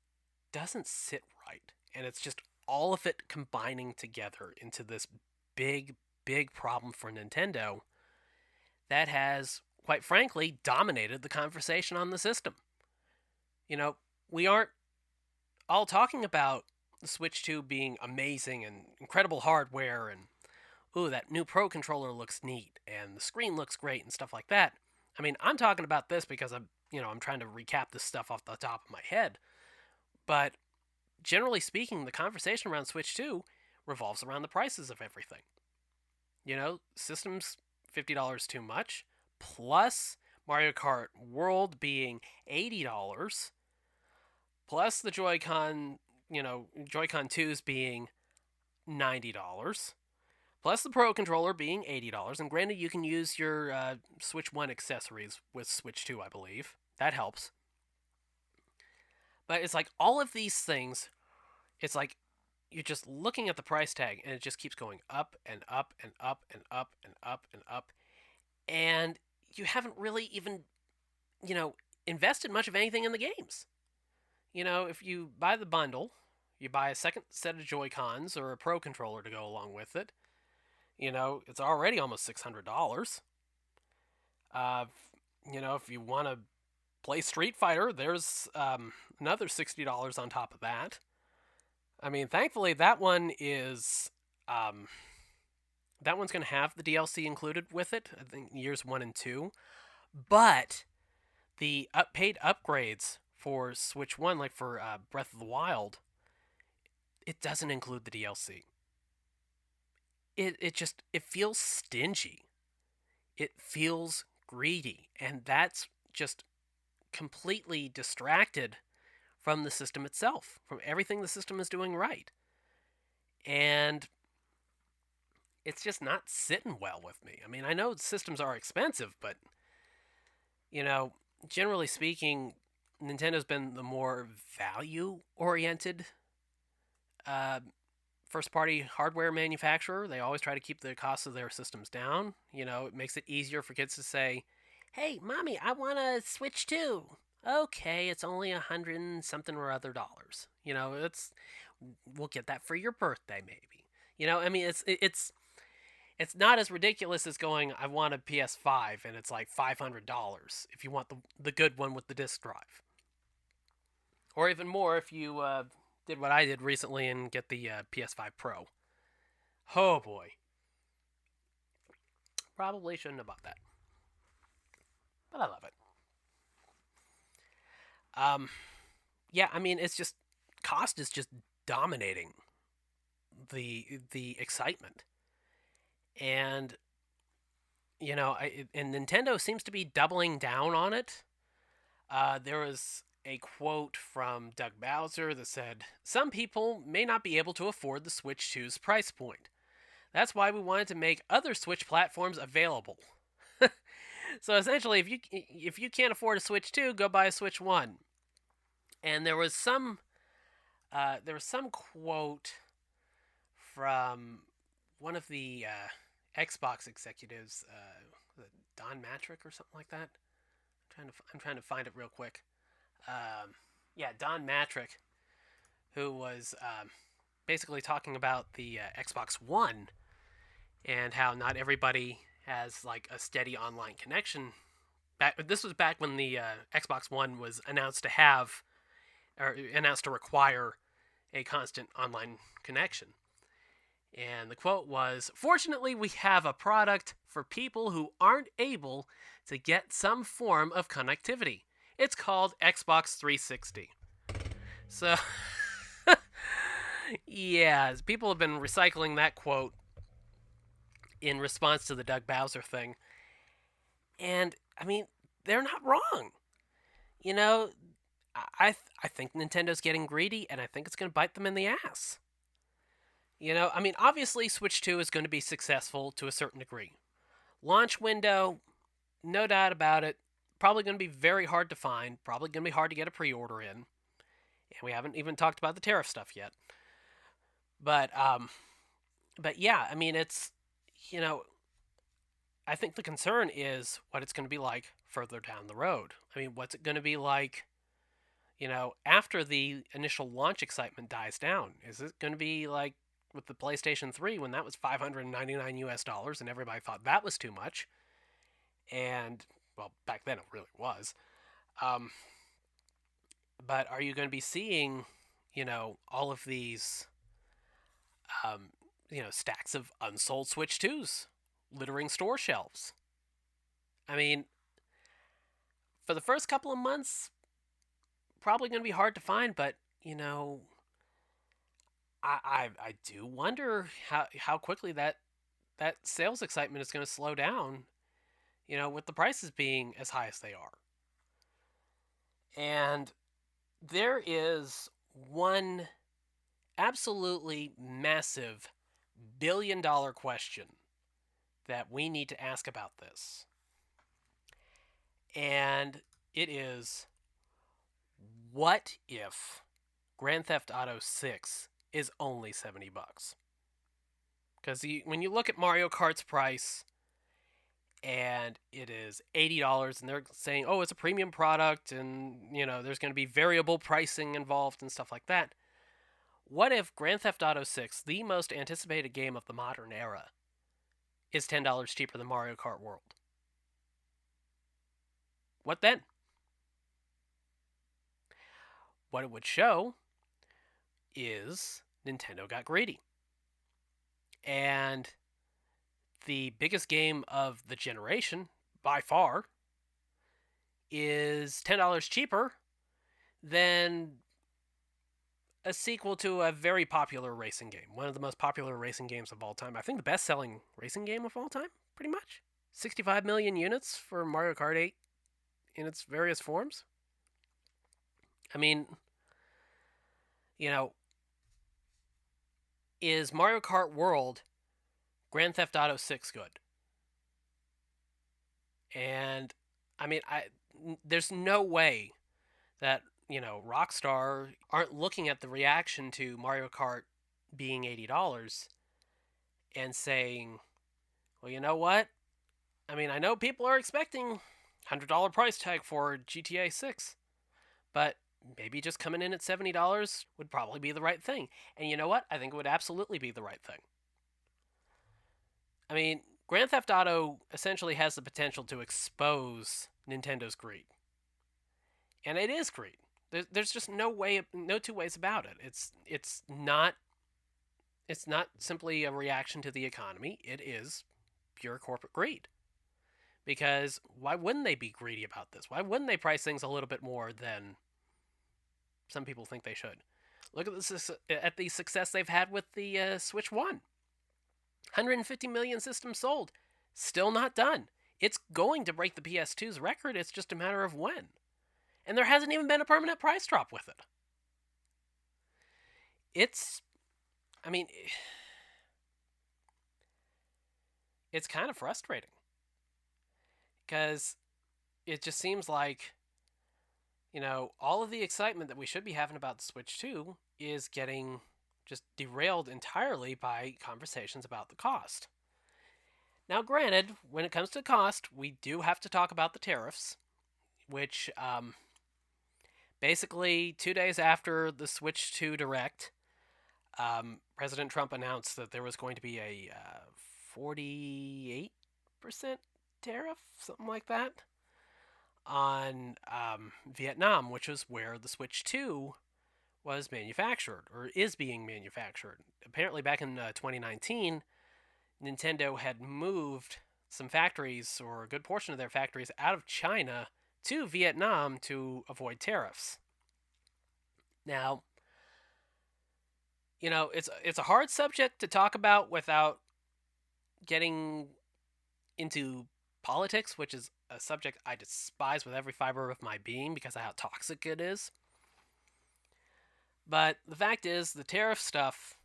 doesn't sit right, and it's just all of it combining together into this big problem for Nintendo that has, quite frankly, dominated the conversation on the system. We aren't all talking about the Switch 2 being amazing and incredible hardware and, ooh, that new Pro Controller looks neat and the screen looks great and stuff like that. I mean, I'm talking about this because I'm trying to recap this stuff off the top of my head. But generally speaking, the conversation around Switch 2 revolves around the prices of everything. Systems $50 too much, plus Mario Kart World being $80, plus the Joy-Con, Joy-Con 2s being $90, plus the Pro Controller being $80. And granted, you can use your Switch 1 accessories with Switch 2, I believe. That helps. But it's like all of these things it's like you're just looking at the price tag and it just keeps going up and up and up and up and up and up. And you haven't really even, you know, invested much of anything in the games. If you buy the bundle, you buy a second set of Joy-Cons or a Pro controller to go along with it. It's already almost $600. Uh, if you want to play Street Fighter, there's another $60 on top of that. I mean, thankfully that one is that one's going to have the DLC included with it. I think years 1 and 2, but the paid upgrades for Switch One, like for Breath of the Wild, it doesn't include the DLC. It feels stingy. It feels greedy, and that's just completely distracted from the system itself, from everything the system is doing right. And it's just not sitting well with me. I mean, I know systems are expensive, but generally speaking, Nintendo's been the more value-oriented first-party hardware manufacturer. They always try to keep the cost of their systems down. It makes it easier for kids to say, "Hey, mommy, I want a Switch 2." Okay, it's only $100 and something or other dollars. We'll get that for your birthday, maybe. I mean, it's not as ridiculous as going, "I want a PS5," and it's like $500 if you want the good one with the disc drive. Or even more if you did what I did recently and get the PS5 Pro. Oh boy. Probably shouldn't have bought that. But I love it. Yeah, I mean, it's just, cost is just dominating the excitement. And and Nintendo seems to be doubling down on it. There was a quote from Doug Bowser that said, "Some people may not be able to afford the Switch 2's price point. That's why we wanted to make other Switch platforms available." So essentially, if you can't afford a Switch 2, go buy a Switch 1. And there was some quote from one of the Xbox executives, Don Matrick or something like that. I'm trying to find it real quick. Yeah, Don Matrick, who was basically talking about the Xbox One and how not everybody has like a steady online connection. This was back when the Xbox One was announced to have, or announced to require, a constant online connection. And the quote was, "Fortunately, we have a product for people who aren't able to get some form of connectivity. It's called Xbox 360. So, yeah, people have been recycling that quote in response to the Doug Bowser thing. And, I mean, they're not wrong. I think Nintendo's getting greedy, and I think it's going to bite them in the ass. I mean, obviously, Switch 2 is going to be successful to a certain degree. Launch window, no doubt about it. Probably going to be very hard to find. Probably going to be hard to get a pre-order in. And we haven't even talked about the tariff stuff yet. But yeah, I mean, it's, I think the concern is what it's going to be like further down the road. I mean, what's it going to be like, after the initial launch excitement dies down? Is it going to be like with the PlayStation 3 when that was $599 and everybody thought that was too much? And, well, back then it really was. But are you going to be seeing, all of these, stacks of unsold Switch 2s littering store shelves? I mean, for the first couple of months, probably going to be hard to find, but, I do wonder how quickly that sales excitement is going to slow down, with the prices being as high as they are. And there is one absolutely massive billion-dollar question that we need to ask about this. And it is, what if Grand Theft Auto 6 is only $70. Because when you look at Mario Kart's price and it is $80, and they're saying, oh, it's a premium product, and there's going to be variable pricing involved and stuff like that. What if Grand Theft Auto 6, the most anticipated game of the modern era, is $10 cheaper than Mario Kart World? What then? What it would show is Nintendo got greedy. And the biggest game of the generation, by far, is $10 cheaper than a sequel to a very popular racing game. One of the most popular racing games of all time. I think the best-selling racing game of all time, pretty much. 65 million units for Mario Kart 8 in its various forms. I mean, is Mario Kart World Grand Theft Auto 6 good? And I mean, there's no way that Rockstar aren't looking at the reaction to Mario Kart being $80 and saying, well, you know what? I mean, I know people are expecting $100 price tag for GTA 6, but maybe just coming in at $70 would probably be the right thing. And you know what? I think it would absolutely be the right thing. I mean, Grand Theft Auto essentially has the potential to expose Nintendo's greed. And it is greed. There's just no two ways about it. It's not simply a reaction to the economy. It is pure corporate greed. Because why wouldn't they be greedy about this? Why wouldn't they price things a little bit more than some people think they should? Look at the success they've had with the Switch 1. 150 million systems sold. Still not done. It's going to break the PS2's record. It's just a matter of when. And there hasn't even been a permanent price drop with it. It's kind of frustrating. Because it just seems like, all of the excitement that we should be having about the Switch 2 is getting just derailed entirely by conversations about the cost. Now, granted, when it comes to cost, we do have to talk about the tariffs, which basically 2 days after the Switch 2 Direct, President Trump announced that there was going to be a 48% tariff, something like that, on Vietnam, which was where the Switch 2 was manufactured, or is being manufactured. Apparently, back in 2019, Nintendo had moved some factories, or a good portion of their factories, out of China to Vietnam to avoid tariffs. Now, it's a hard subject to talk about without getting into politics, which is a subject I despise with every fiber of my being because of how toxic it is. But the fact is, the tariff stuff,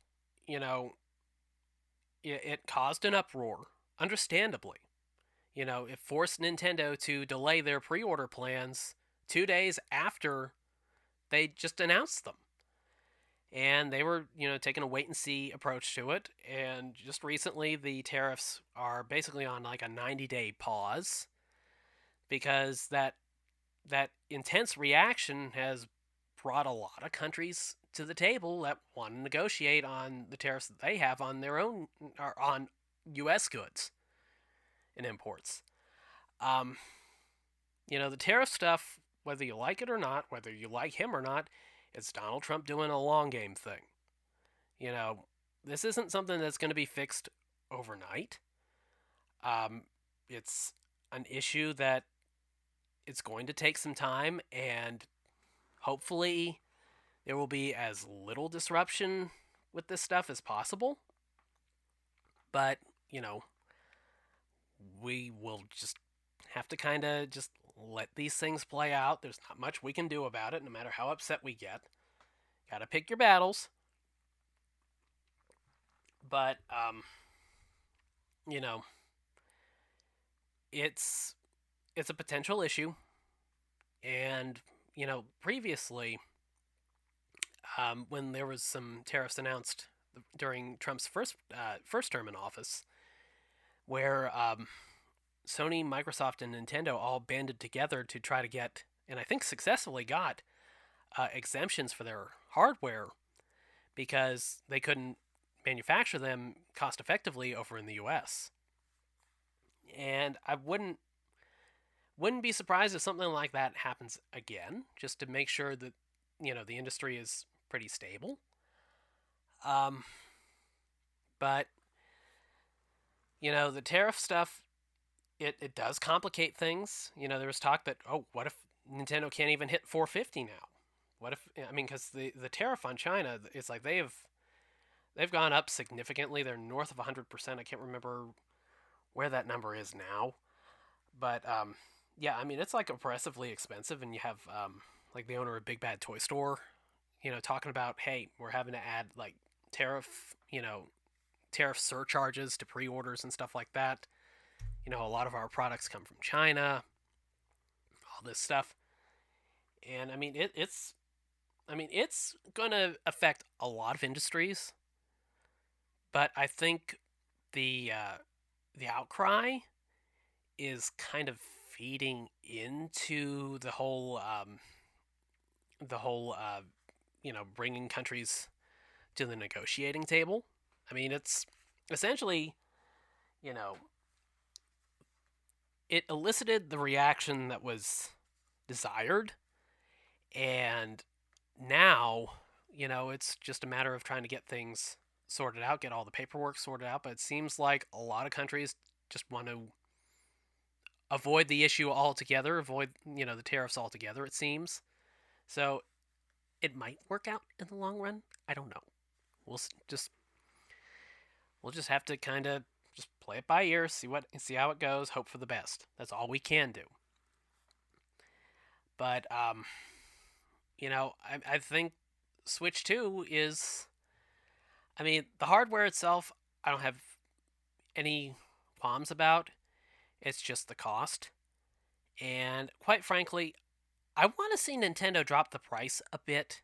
it caused an uproar, understandably. It forced Nintendo to delay their pre-order plans 2 days after they just announced them. And they were, taking a wait-and-see approach to it. And just recently, the tariffs are basically on like a 90-day pause because that intense reaction has brought a lot of countries to the table that want to negotiate on the tariffs that they have on their own, or on U.S. goods and imports. The tariff stuff, whether you like it or not, whether you like him or not, it's Donald Trump doing a long game thing. This isn't something that's going to be fixed overnight. It's an issue that it's going to take some time, and hopefully there will be as little disruption with this stuff as possible. But, we will just have to kind of just let these things play out. There's not much we can do about it, no matter how upset we get. Gotta pick your battles. But, it's a potential issue. And, previously, when there was some tariffs announced during Trump's first term in office, where Sony, Microsoft, and Nintendo all banded together to try to get, and I think successfully got, exemptions for their hardware because they couldn't manufacture them cost effectively over in the U.S. And I wouldn't be surprised if something like that happens again, just to make sure that the industry is pretty stable. Um, but the tariff stuff, it does complicate things. There was talk that, oh, what if Nintendo can't even hit 450 now? What if, I mean, because the tariff on China, it's like they've gone up significantly. They're north of 100%. I can't remember where that number is now, but yeah, I mean it's like oppressively expensive, and you have like the owner of Big Bad Toy Store, talking about, hey, we're having to add like tariff, tariff surcharges to pre-orders and stuff like that. A lot of our products come from China, all this stuff, and I mean it's gonna affect a lot of industries, but I think the outcry is kind of feeding into the whole bringing countries to the negotiating table. I mean, it's essentially, you know, it elicited the reaction that was desired, and now, it's just a matter of trying to get things sorted out, get all the paperwork sorted out. But it seems like a lot of countries just want to avoid the issue altogether, avoid, the tariffs altogether, it seems. So it might work out in the long run. I don't know. We'll just we'll just have to kind of just play it by ear, see how it goes, hope for the best. That's all we can do. But I think Switch 2 is, I mean, the hardware itself, I don't have any qualms about. It's just the cost. And quite frankly, I want to see Nintendo drop the price a bit,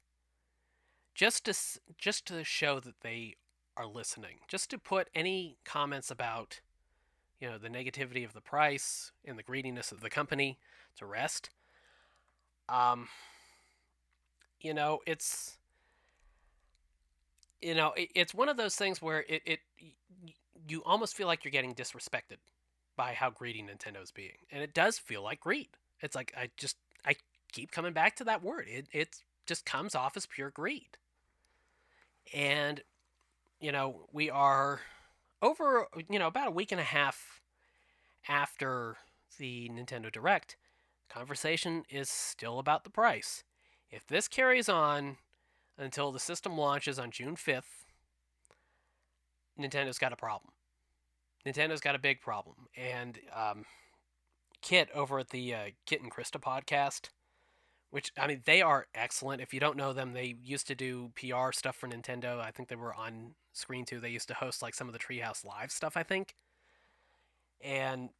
just to show that they are listening. Just to put any comments about, the negativity of the price and the greediness of the company to rest. Um, it's it's one of those things where it you almost feel like you're getting disrespected by how greedy Nintendo's being, and it does feel like greed. It's like I keep coming back to that word. It just comes off as pure greed, and we are over about a week and a half after the Nintendo Direct. Conversation is still about the price. If this carries on until the system launches on June 5th, Nintendo's got a problem. Nintendo's got a big problem. And Kit over at the Kit and Krista podcast, which, I mean, they are excellent. If you don't know them, they used to do PR stuff for Nintendo. I think they were on screen too. They used to host like some of the Treehouse Live stuff, I think. And,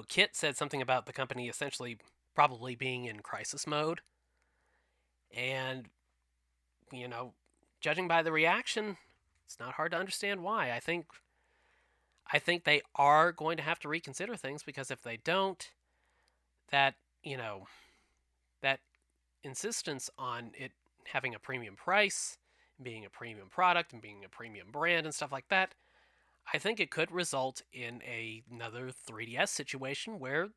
Kit said something about the company essentially probably being in crisis mode. And, judging by the reaction, it's not hard to understand why. I think they are going to have to reconsider things, because if they don't, that, that insistence on it having a premium price, being a premium product, and being a premium brand and stuff like that, I think it could result in another 3DS situation where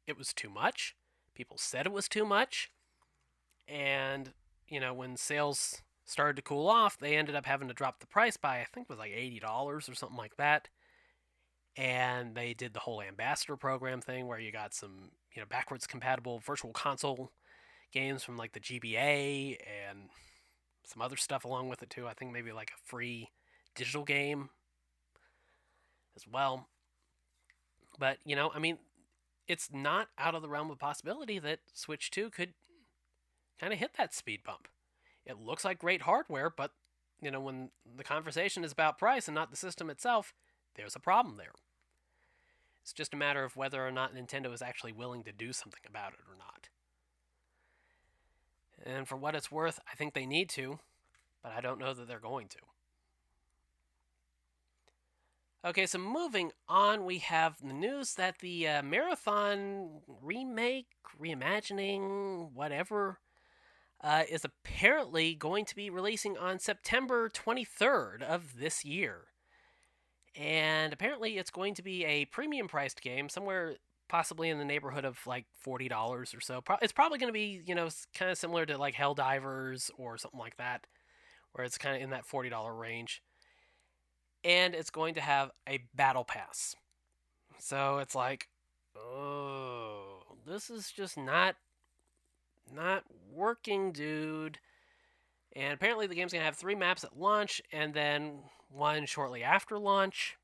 it was too much. People said it was too much. And, when sales started to cool off, they ended up having to drop the price by, I think it was like $80 or something like that. And they did the whole ambassador program thing where you got some, backwards compatible virtual console games from like the GBA and some other stuff along with it too. I think maybe like a free digital game as well. But, I mean, it's not out of the realm of possibility that Switch 2 could kind of hit that speed bump. It looks like great hardware, but, when the conversation is about price and not the system itself, there's a problem there. It's just a matter of whether or not Nintendo is actually willing to do something about it or not. And for what it's worth, I think they need to, but I don't know that they're going to. Okay, so moving on, we have the news that the Marathon remake, reimagining, whatever, is apparently going to be releasing on September 23rd of this year. And apparently it's going to be a premium priced game, somewhere possibly in the neighborhood of like $40 or so. It's probably going to be, kind of similar to like Helldivers or something like that, where it's kind of in that $40 range. And it's going to have a battle pass. So it's like, oh, this is just not working, dude. And apparently the game's going to have 3 maps at launch and then 1 shortly after launch.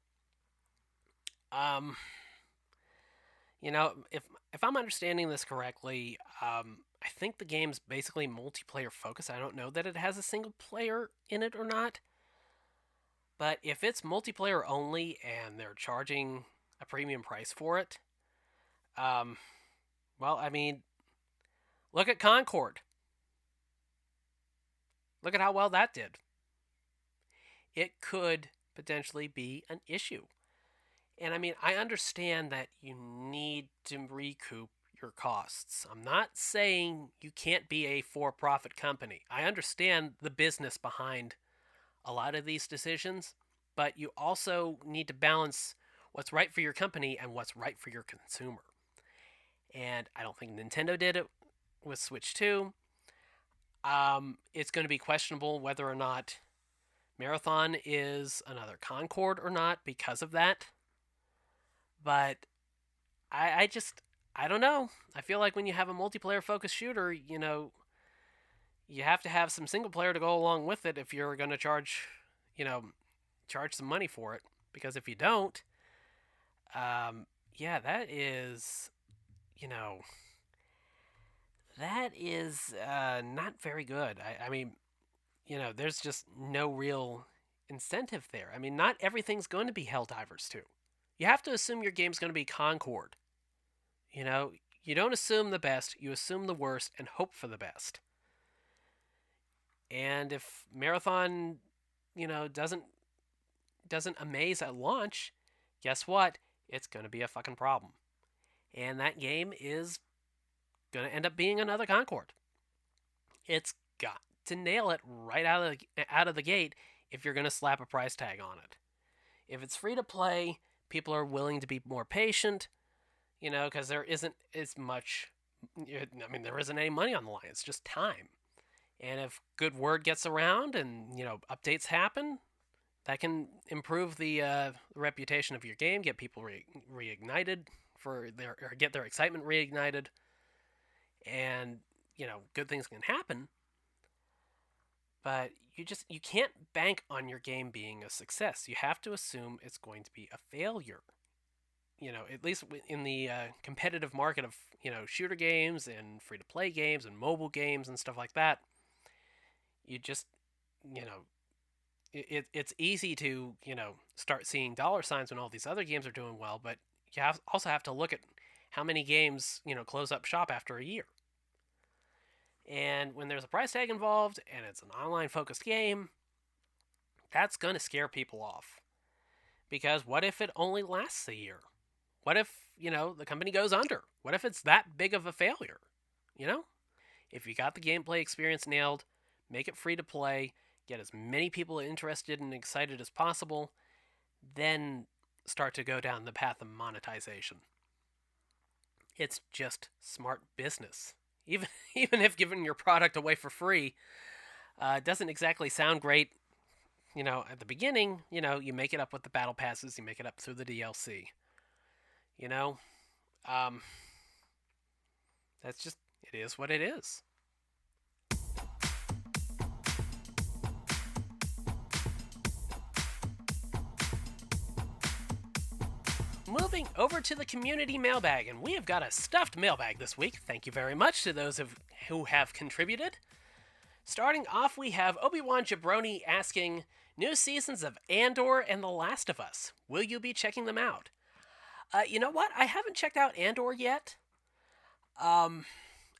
If I'm understanding this correctly, I think the game's basically multiplayer focused. I don't know that it has a single player in it or not. But if it's multiplayer only and they're charging a premium price for it, well, I mean, look at Concord. Look at how well that did. It could potentially be an issue. And I mean, I understand that you need to recoup your costs. I'm not saying you can't be a for-profit company. I understand the business behind a lot of these decisions, but you also need to balance what's right for your company and what's right for your consumer. And I don't think Nintendo did it with Switch 2. It's going to be questionable whether or not Marathon is another Concord or not because of that. But I don't know. I feel like when you have a multiplayer focused shooter, you have to have some single player to go along with it if you're going to charge some money for it. Because if you don't, that is, not very good. I mean, there's just no real incentive there. I mean, not everything's going to be Helldivers 2. You have to assume your game's going to be Concord. You don't assume the best, you assume the worst and hope for the best. And if Marathon, doesn't amaze at launch, guess what? It's going to be a fucking problem. And that game is going to end up being another Concord. It's got to nail it right out of the gate if you're going to slap a price tag on it. If it's free to play, people are willing to be more patient, because there isn't as much. There isn't any money on the line. It's just time. And if good word gets around and updates happen, that can improve the reputation of your game, get people reignited or get their excitement reignited, and good things can happen. But you can't bank on your game being a success. You have to assume it's going to be a failure. At least in the competitive market of shooter games and free to play games and mobile games and stuff like that. You just it's easy to start seeing dollar signs when all these other games are doing well, but you also have to look at how many games close up shop after a year. And when there's a price tag involved and it's an online focused game, that's going to scare people off. Because what if it only lasts a year? What if, the company goes under? What if it's that big of a failure? If you got the gameplay experience nailed, make it free to play, get as many people interested and excited as possible, then start to go down the path of monetization. It's just smart business. Even if giving your product away for free doesn't exactly sound great, at the beginning, you make it up with the battle passes, you make it up through the DLC. That's just, it is what it is. Moving over to the community mailbag, and we have got a stuffed mailbag this week. Thank you very much to those who have contributed. Starting off, we have Obi-Wan Jabroni asking, new seasons of Andor and The Last of Us. Will you be checking them out? You know what? I haven't checked out Andor yet.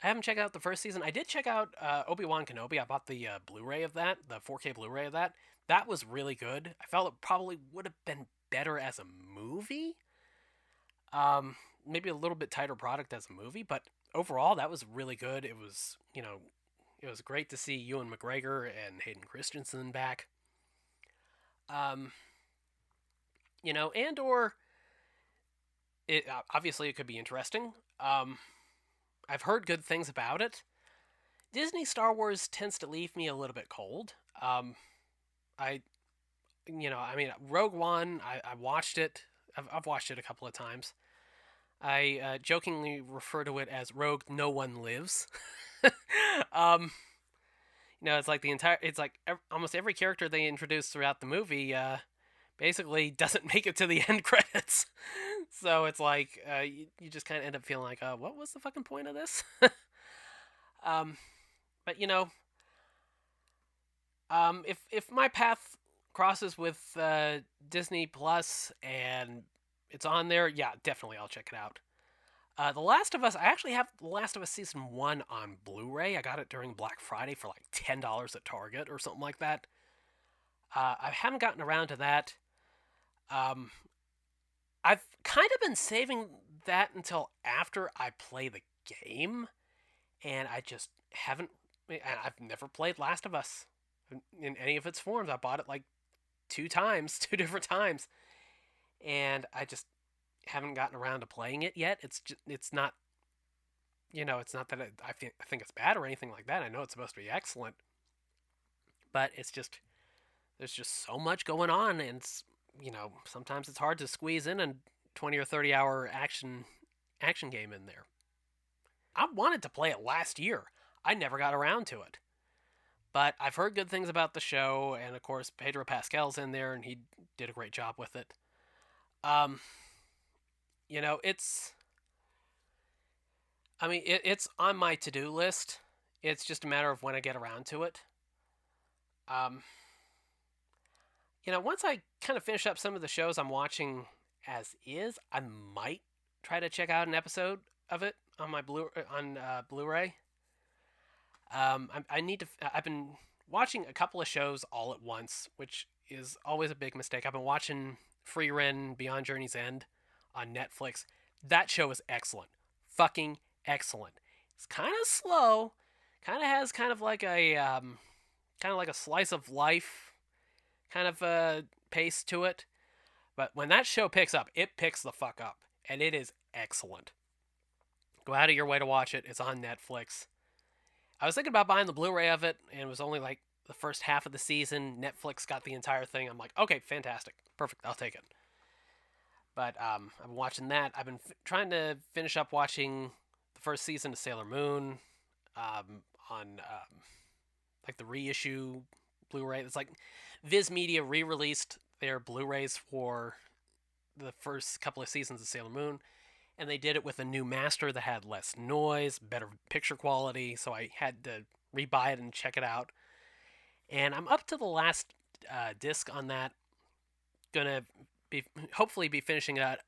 I haven't checked out the first season. I did check out Obi-Wan Kenobi. I bought the Blu-ray of that, the 4K Blu-ray of that. That was really good. I felt it probably would have been better as a movie. Um, Maybe a little bit tighter product as a movie, but overall, that was really good. It was, it was great to see Ewan McGregor and Hayden Christensen back. Um, and or it obviously it could be interesting. I've heard good things about it. Disney Star Wars tends to leave me a little bit cold. I, I mean, Rogue One, I watched it. I've watched it a couple of times. I jokingly refer to it as Rogue No One Lives. um, it's like almost every character they introduce throughout the movie basically doesn't make it to the end credits. So it's like you just kind of end up feeling like, what was the fucking point of this? um, but if my path crosses with Disney Plus and it's on there, yeah, definitely I'll check it out. The Last of Us, I actually have The Last of Us Season 1 on Blu-ray. I got it during Black Friday for like $10 at Target or something like that. I haven't gotten around to that. Um, I've kind of been saving that until after I play the game, and I just haven't. And I've never played Last of Us in any of its forms. I bought it like two times, two different times, and I just haven't gotten around to playing it yet. It's not, it's not that I think it's bad or anything like that. I know it's supposed to be excellent, but it's just there's just so much going on, and sometimes it's hard to squeeze in a 20 or 30 hour action game in there. I wanted to play it last year. I never got around to it. But I've heard good things about the show, and of course Pedro Pascal's in there, and he did a great job with it. Um, it's. I mean, it's on my to-do list. It's just a matter of when I get around to it. Um, once I kind of finish up some of the shows I'm watching as is, I might try to check out an episode of it on my Blu-ray. I need to. I've been watching a couple of shows all at once, which is always a big mistake. I've been watching Free Ren Beyond Journey's End on Netflix. That show is excellent, fucking excellent. It's kind of slow, kind of has kind of like a slice of life kind of pace to it. But when that show picks up, it picks the fuck up, and it is excellent. Go out of your way to watch it. It's on Netflix. I was thinking about buying the Blu-ray of it, and it was only like the first half of the season. Netflix got the entire thing. I'm like, okay, fantastic, perfect, I'll take it. But I've been watching that. I've been trying to finish up watching the first season of Sailor Moon on like the reissue Blu-ray. It's like Viz Media re-released their Blu-rays for the first couple of seasons of Sailor Moon, and they did it with a new master that had less noise, better picture quality, so I had to rebuy it and check it out. And I'm up to the last disc on that. Gonna be hopefully be finishing that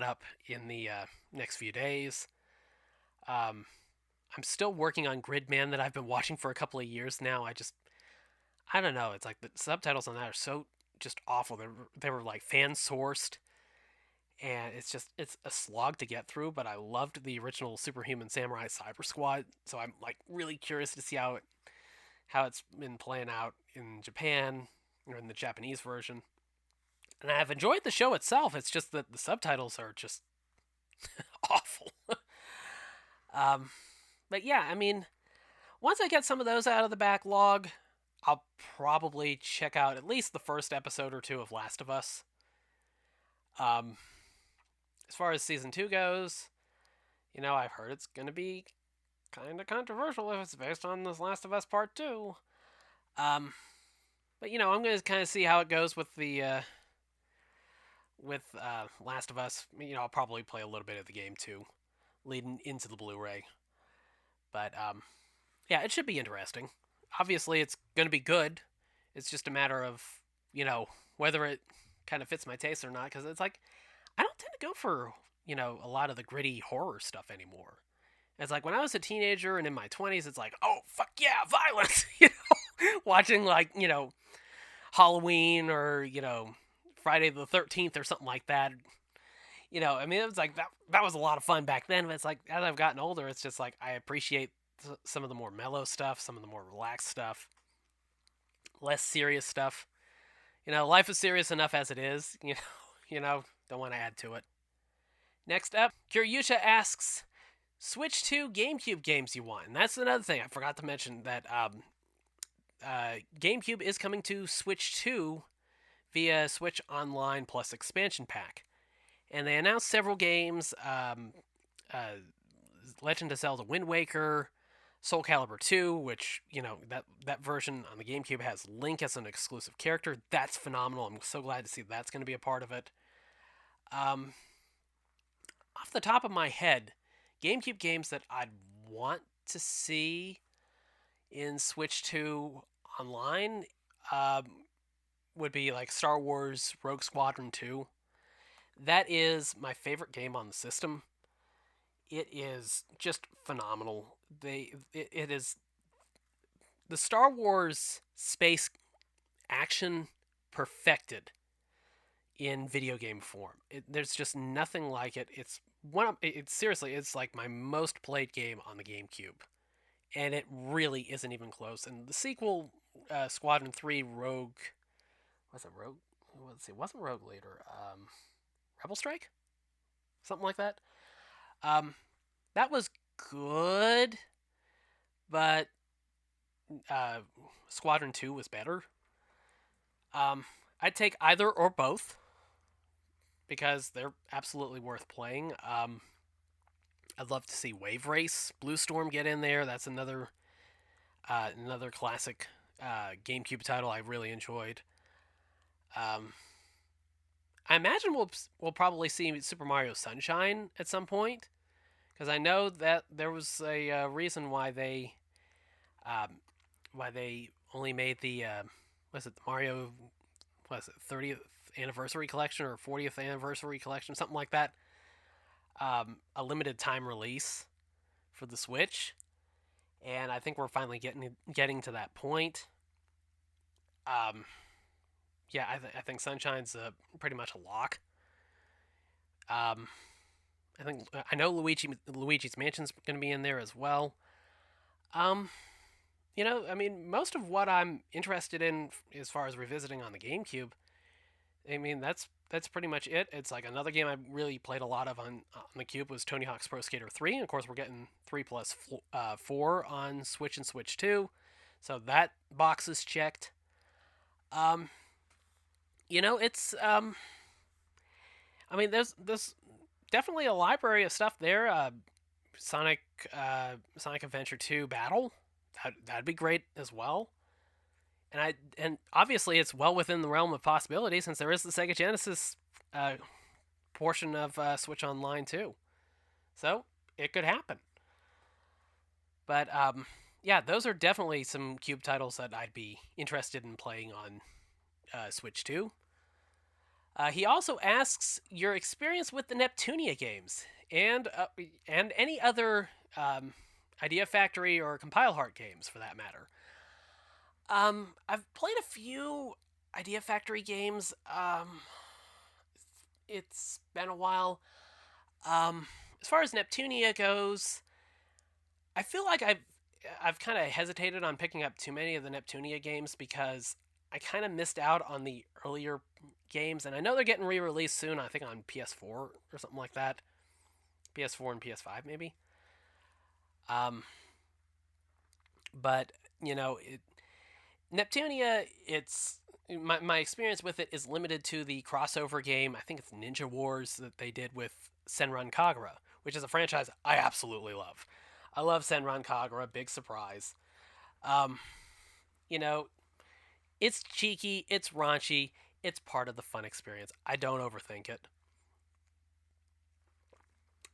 up in the next few days. I'm still working on Gridman that I've been watching for a couple of years now. I don't know. It's like the subtitles on that are so just awful. They were like fan sourced, and it's a slog to get through. But I loved the original Superhuman Samurai Cyber Squad, so I'm like really curious to see how it's been playing out in Japan or in the Japanese version. And I've enjoyed the show itself. It's just that the subtitles are just awful. But yeah, I mean, once I get some of those out of the backlog, I'll probably check out at least the first episode or two of Last of Us. As far as season 2 goes, I've heard it's going to be kind of controversial if it's based on this Last of Us Part 2. But I'm going to kind of see how it goes with the Last of Us. I'll probably play a little bit of the game too, leading into the Blu-ray. But yeah, it should be interesting. Obviously, it's going to be good. It's just a matter of whether it kind of fits my taste or not. Because it's like I don't tend to go for a lot of the gritty horror stuff anymore. It's like when I was a teenager and in my 20s, it's like, oh, fuck yeah, violence! Watching, like, Halloween or, Friday the 13th or something like that. I mean, it was like that was a lot of fun back then, but it's like as I've gotten older, it's just like I appreciate some of the more mellow stuff, some of the more relaxed stuff, less serious stuff. Life is serious enough as it is. Don't want to add to it. Next up, Kiryusha asks, Switch 2 GameCube games you want. And that's another thing I forgot to mention, that GameCube is coming to Switch 2 via Switch Online Plus expansion pack. And they announced several games, Legend of Zelda Wind Waker, Soul Calibur 2, which, that version on the GameCube has Link as an exclusive character. That's phenomenal. I'm so glad to see that's going to be a part of it. Off the top of my head, GameCube games that I'd want to see in Switch 2 online would be like Star Wars Rogue Squadron 2. That is my favorite game on the system. It is just phenomenal. It is the Star Wars space action perfected in video game form. There's just nothing like it. It's seriously, it's like my most played game on the GameCube, and it really isn't even close. And the sequel, Squadron 3 Rogue, was it Rogue? Let's see, it wasn't Rogue Leader. Rebel Strike, something like that. That was good, but Squadron 2 was better. I'd take either or both because they're absolutely worth playing. I'd love to see Wave Race, Blue Storm get in there. That's another classic GameCube title I really enjoyed. I imagine we'll probably see Super Mario Sunshine at some point, because I know that there was a reason why they only made the Mario 30th anniversary collection or 40th anniversary collection, something like that, a limited time release for the Switch, and I think we're finally getting to that point. Yeah, I think Sunshine's pretty much a lock. I know Luigi's Mansion's going to be in there as well. I mean, most of what I'm interested in as far as revisiting on the GameCube, I mean, that's pretty much it. It's like another game I really played a lot of on the Cube was Tony Hawk's Pro Skater 3, and of course we're getting 3+4 on Switch and Switch 2, so that box is checked. It's I mean, there's definitely a library of stuff there. Sonic Adventure 2 Battle, that'd be great as well. And obviously it's well within the realm of possibility, since there is the Sega Genesis portion of Switch Online too, so it could happen. But yeah, those are definitely some Cube titles that I'd be interested in playing on Switch 2. He also asks your experience with the Neptunia games and any other Idea Factory or Compile Heart games for that matter. I've played a few Idea Factory games. It's been a while. As far as Neptunia goes, I feel like I've kind of hesitated on picking up too many of the Neptunia games because I kind of missed out on the earlier games, and I know they're getting re-released soon, I think on PS4 or something like that. PS4 and PS5 maybe. But, Neptunia, my experience with it is limited to the crossover game, I think it's Ninja Wars, that they did with Senran Kagura, which is a franchise I absolutely love. I love Senran Kagura, big surprise. It's cheeky, it's raunchy, it's part of the fun experience. I don't overthink it.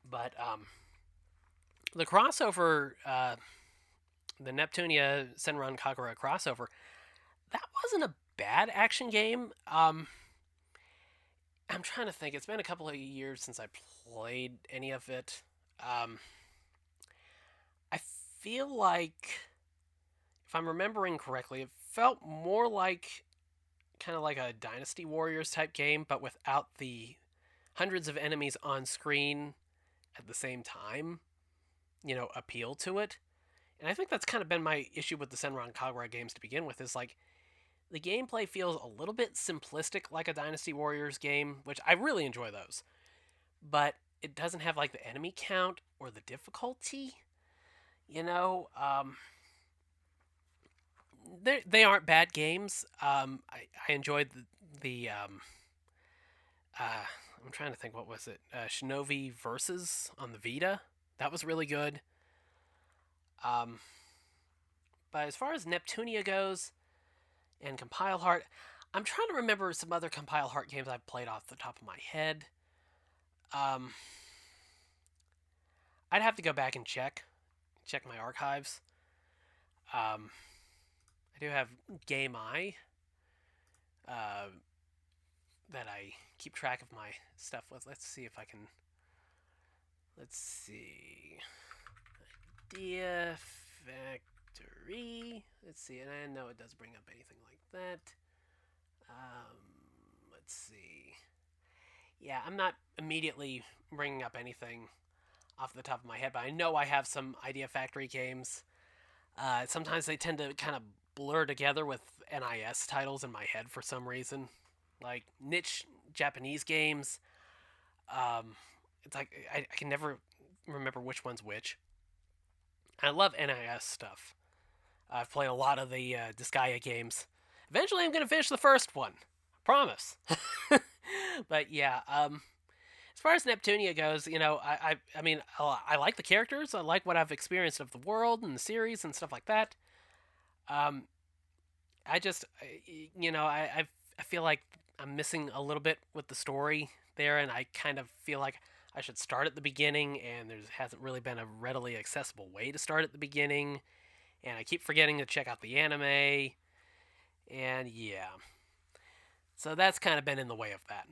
But the crossover, the Neptunia Senran Kagura crossover, that wasn't a bad action game. I'm trying to think. It's been a couple of years since I played any of it. feel like, if I'm remembering correctly, it felt more like kind of like a Dynasty Warriors type game, but without the hundreds of enemies on screen at the same time, appeal to it. And I think that's kind of been my issue with the Senran Kagura games to begin with, is like the gameplay feels a little bit simplistic like a Dynasty Warriors game, which I really enjoy those. But it doesn't have like the enemy count or the difficulty. You know, they aren't bad games. I enjoyed the I'm trying to think, what was it? Shinobi Versus on the Vita. That was really good. Um, but as far as Neptunia goes and Compile Heart, I'm trying to remember some other Compile Heart games I've played off the top of my head. Um, I'd have to go back and check my archives. I do have Game Eye, uh, that I keep track of my stuff with. Let's see if I can. Let's see. Idea Factory. Let's see, and I know it does bring up anything like that. Let's see. Yeah, I'm not immediately bringing up anything off the top of my head, but I know I have some Idea Factory games. Sometimes they tend to kind of blur together with NIS titles in my head for some reason, like niche Japanese games. It's like I can never remember which one's which. I love NIS stuff. I've played a lot of the Disgaea games. Eventually, I'm gonna finish the first one. Promise. But yeah, as far as Neptunia goes, I mean, I like the characters. I like what I've experienced of the world and the series and stuff like that. Um, I just, I feel like I'm missing a little bit with the story there, and I kind of feel like I should start at the beginning, and there hasn't really been a readily accessible way to start at the beginning, and I keep forgetting to check out the anime, and yeah. So that's kind of been in the way of that.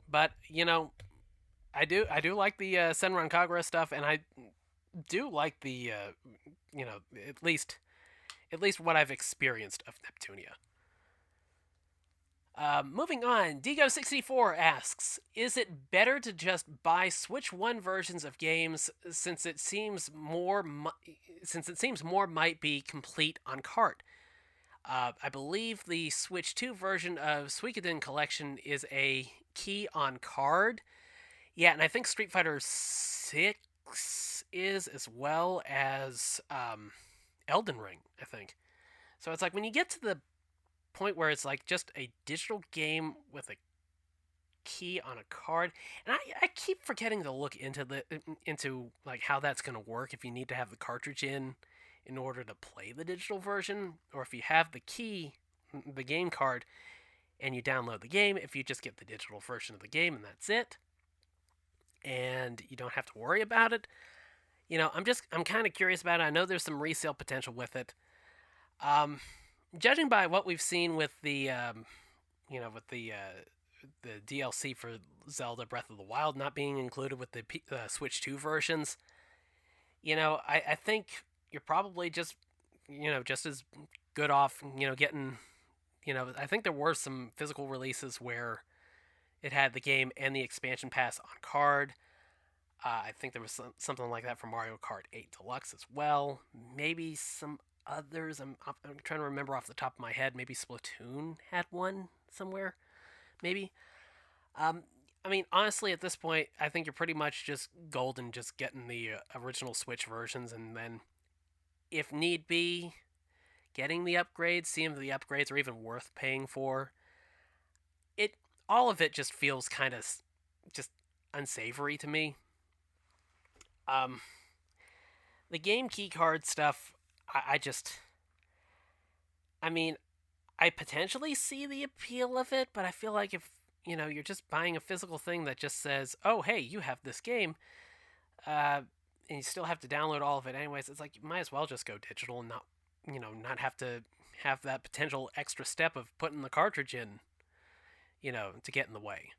But, I do like the Senran Kagura stuff, and I do like the, you know, at least what I've experienced of Neptunia. Moving on, Digo64 asks, is it better to just buy Switch 1 versions of games since it seems more might be complete on Kart? I believe the Switch 2 version of Suikoden Collection is a key on card. Yeah, and I think Street Fighter 6 is, as well as Elden Ring, I think. So it's like when you get to the point where it's like just a digital game with a key on a card, and I keep forgetting to look into like how that's going to work, if you need to have the cartridge in order to play the digital version, or if you have the key, the game card, and you download the game, if you just get the digital version of the game and that's it, and you don't have to worry about it. I'm kind of curious about it. I know there's some resale potential with it. Judging by what we've seen with the the DLC for Zelda Breath of the Wild not being included with the Switch 2 versions, I think you're probably just as good off, getting, I think there were some physical releases where it had the game and the expansion pass on card. I think there was something like that for Mario Kart 8 Deluxe as well. Maybe some others. I'm trying to remember off the top of my head. Maybe Splatoon had one somewhere. Maybe. Um, I mean, honestly, at this point, I think you're pretty much just golden, just getting the original Switch versions, and then, if need be, getting the upgrades, seeing if the upgrades are even worth paying for. It all of it just feels kind of just unsavory to me. Um, the game keycard stuff, I just, I mean, I potentially see the appeal of it, but I feel like if you're just buying a physical thing that just says, "Oh, hey, you have this game," and you still have to download all of it anyways, it's like you might as well just go digital and not have to have that potential extra step of putting the cartridge in, to get in the way.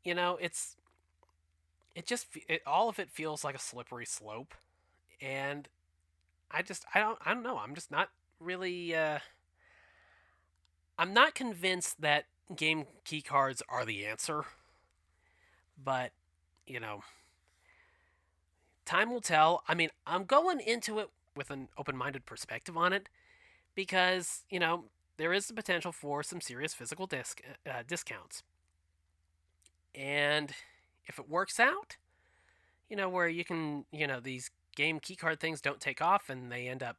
It's all of it feels like a slippery slope, And I don't know. I'm just not really, I'm not convinced that game key cards are the answer. But, you know, time will tell. I mean, I'm going into it with an open-minded perspective on it because, there is the potential for some serious physical discounts. And if it works out, where you can, these game keycard things don't take off and they end up,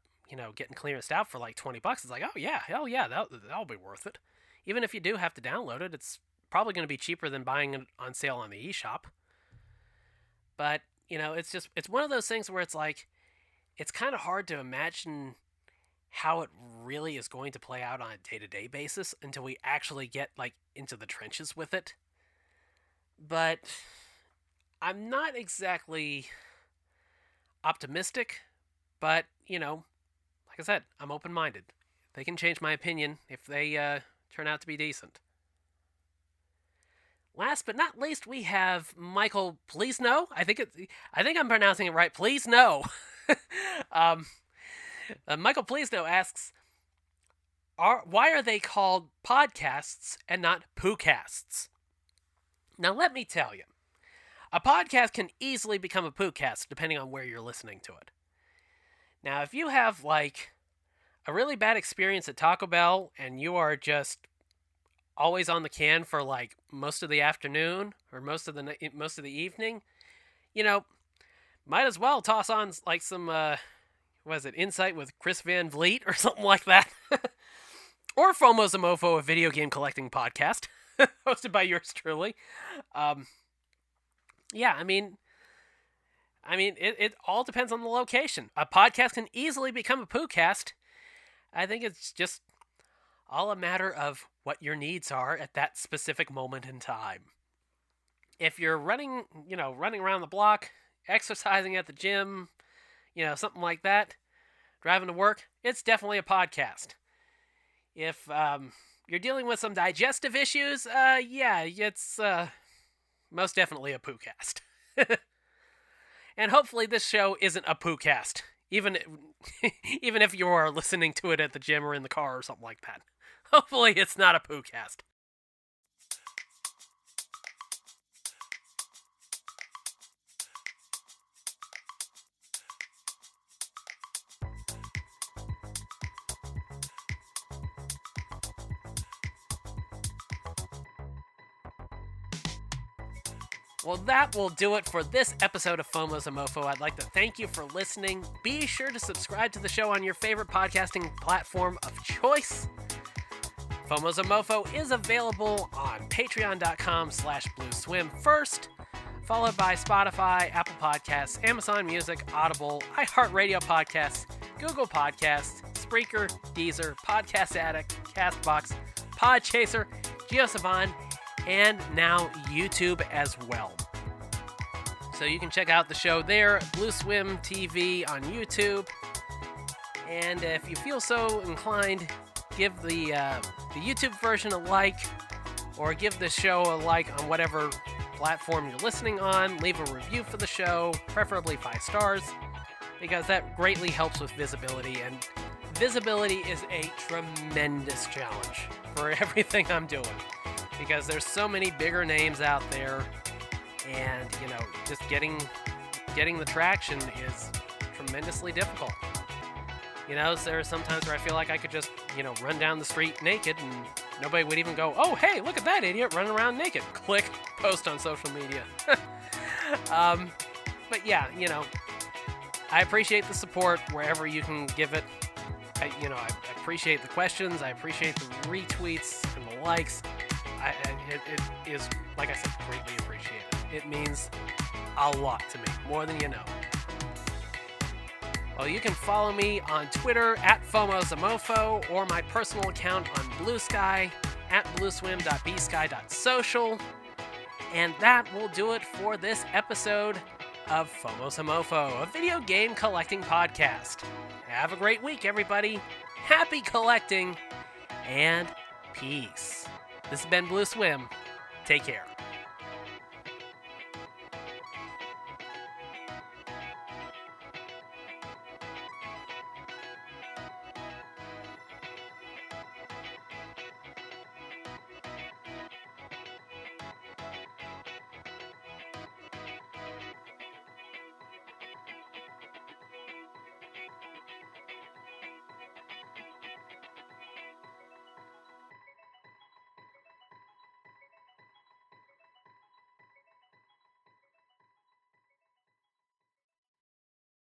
getting clearanced out for like $20, it's like, oh yeah, hell yeah, that'll be worth it. Even if you do have to download it, it's probably going to be cheaper than buying it on sale on the eShop. But, it's one of those things where it's like, it's kind of hard to imagine how it really is going to play out on a day-to-day basis until we actually get, like, into the trenches with it. But I'm not exactly optimistic, but, like I said, I'm open-minded. They can change my opinion if they turn out to be decent. Last but not least, we have Michael Please No. I think I'm pronouncing it right. Please No. Michael Please No asks, why are they called podcasts and not poocasts? Now, let me tell you, a podcast can easily become a poocast depending on where you're listening to it. Now, if you have, like, a really bad experience at Taco Bell and you are just always on the can for, like, most of the afternoon or most of the evening, might as well toss on, like, some, Insight with Chris Van Vliet or something like that. Or FOMO's a MOFO, a video game collecting podcast, hosted by yours truly. Yeah, I mean, it all depends on the location. A podcast can easily become a poocast. I think it's just all a matter of what your needs are at that specific moment in time. If you're running around the block, exercising at the gym, something like that, driving to work, it's definitely a podcast. If you're dealing with some digestive issues, it's most definitely a poocast. And hopefully this show isn't a poocast, even if you are listening to it at the gym or in the car or something like that. Hopefully it's not a poocast. Well, that will do it for this episode of FOMO's a MOFO. I'd like to thank you for listening. Be sure to subscribe to the show on your favorite podcasting platform of choice. FOMO's a MOFO is available on patreon.com/BlueSwim first, followed by Spotify, Apple Podcasts, Amazon Music, Audible, iHeartRadio Podcasts, Google Podcasts, Spreaker, Deezer, Podcast Addict, CastBox, Podchaser, GeoSavan, and now YouTube as well. So you can check out the show there, BlueSwim TV on YouTube. And if you feel so inclined, give the YouTube version a like, or give the show a like on whatever platform you're listening on. Leave a review for the show, preferably 5 stars, because that greatly helps with visibility. And visibility is a tremendous challenge for everything I'm doing, because there's so many bigger names out there, and just getting the traction is tremendously difficult. There are some times where I feel like I could just run down the street naked and nobody would even go, oh hey, look at that idiot running around naked, click post on social media. But yeah, I appreciate the support wherever you can give it. I appreciate the questions, I appreciate the retweets and the likes. It is, like I said, greatly appreciated. It means a lot to me, more than you know. Well, you can follow me on Twitter at FOMOSAMOFO, or my personal account on Bluesky at blueswim.bsky.social. And that will do it for this episode of FOMO's a MOFO, a video game collecting podcast. Have a great week, everybody. Happy collecting, and peace. This has been BlueSwim. Take care.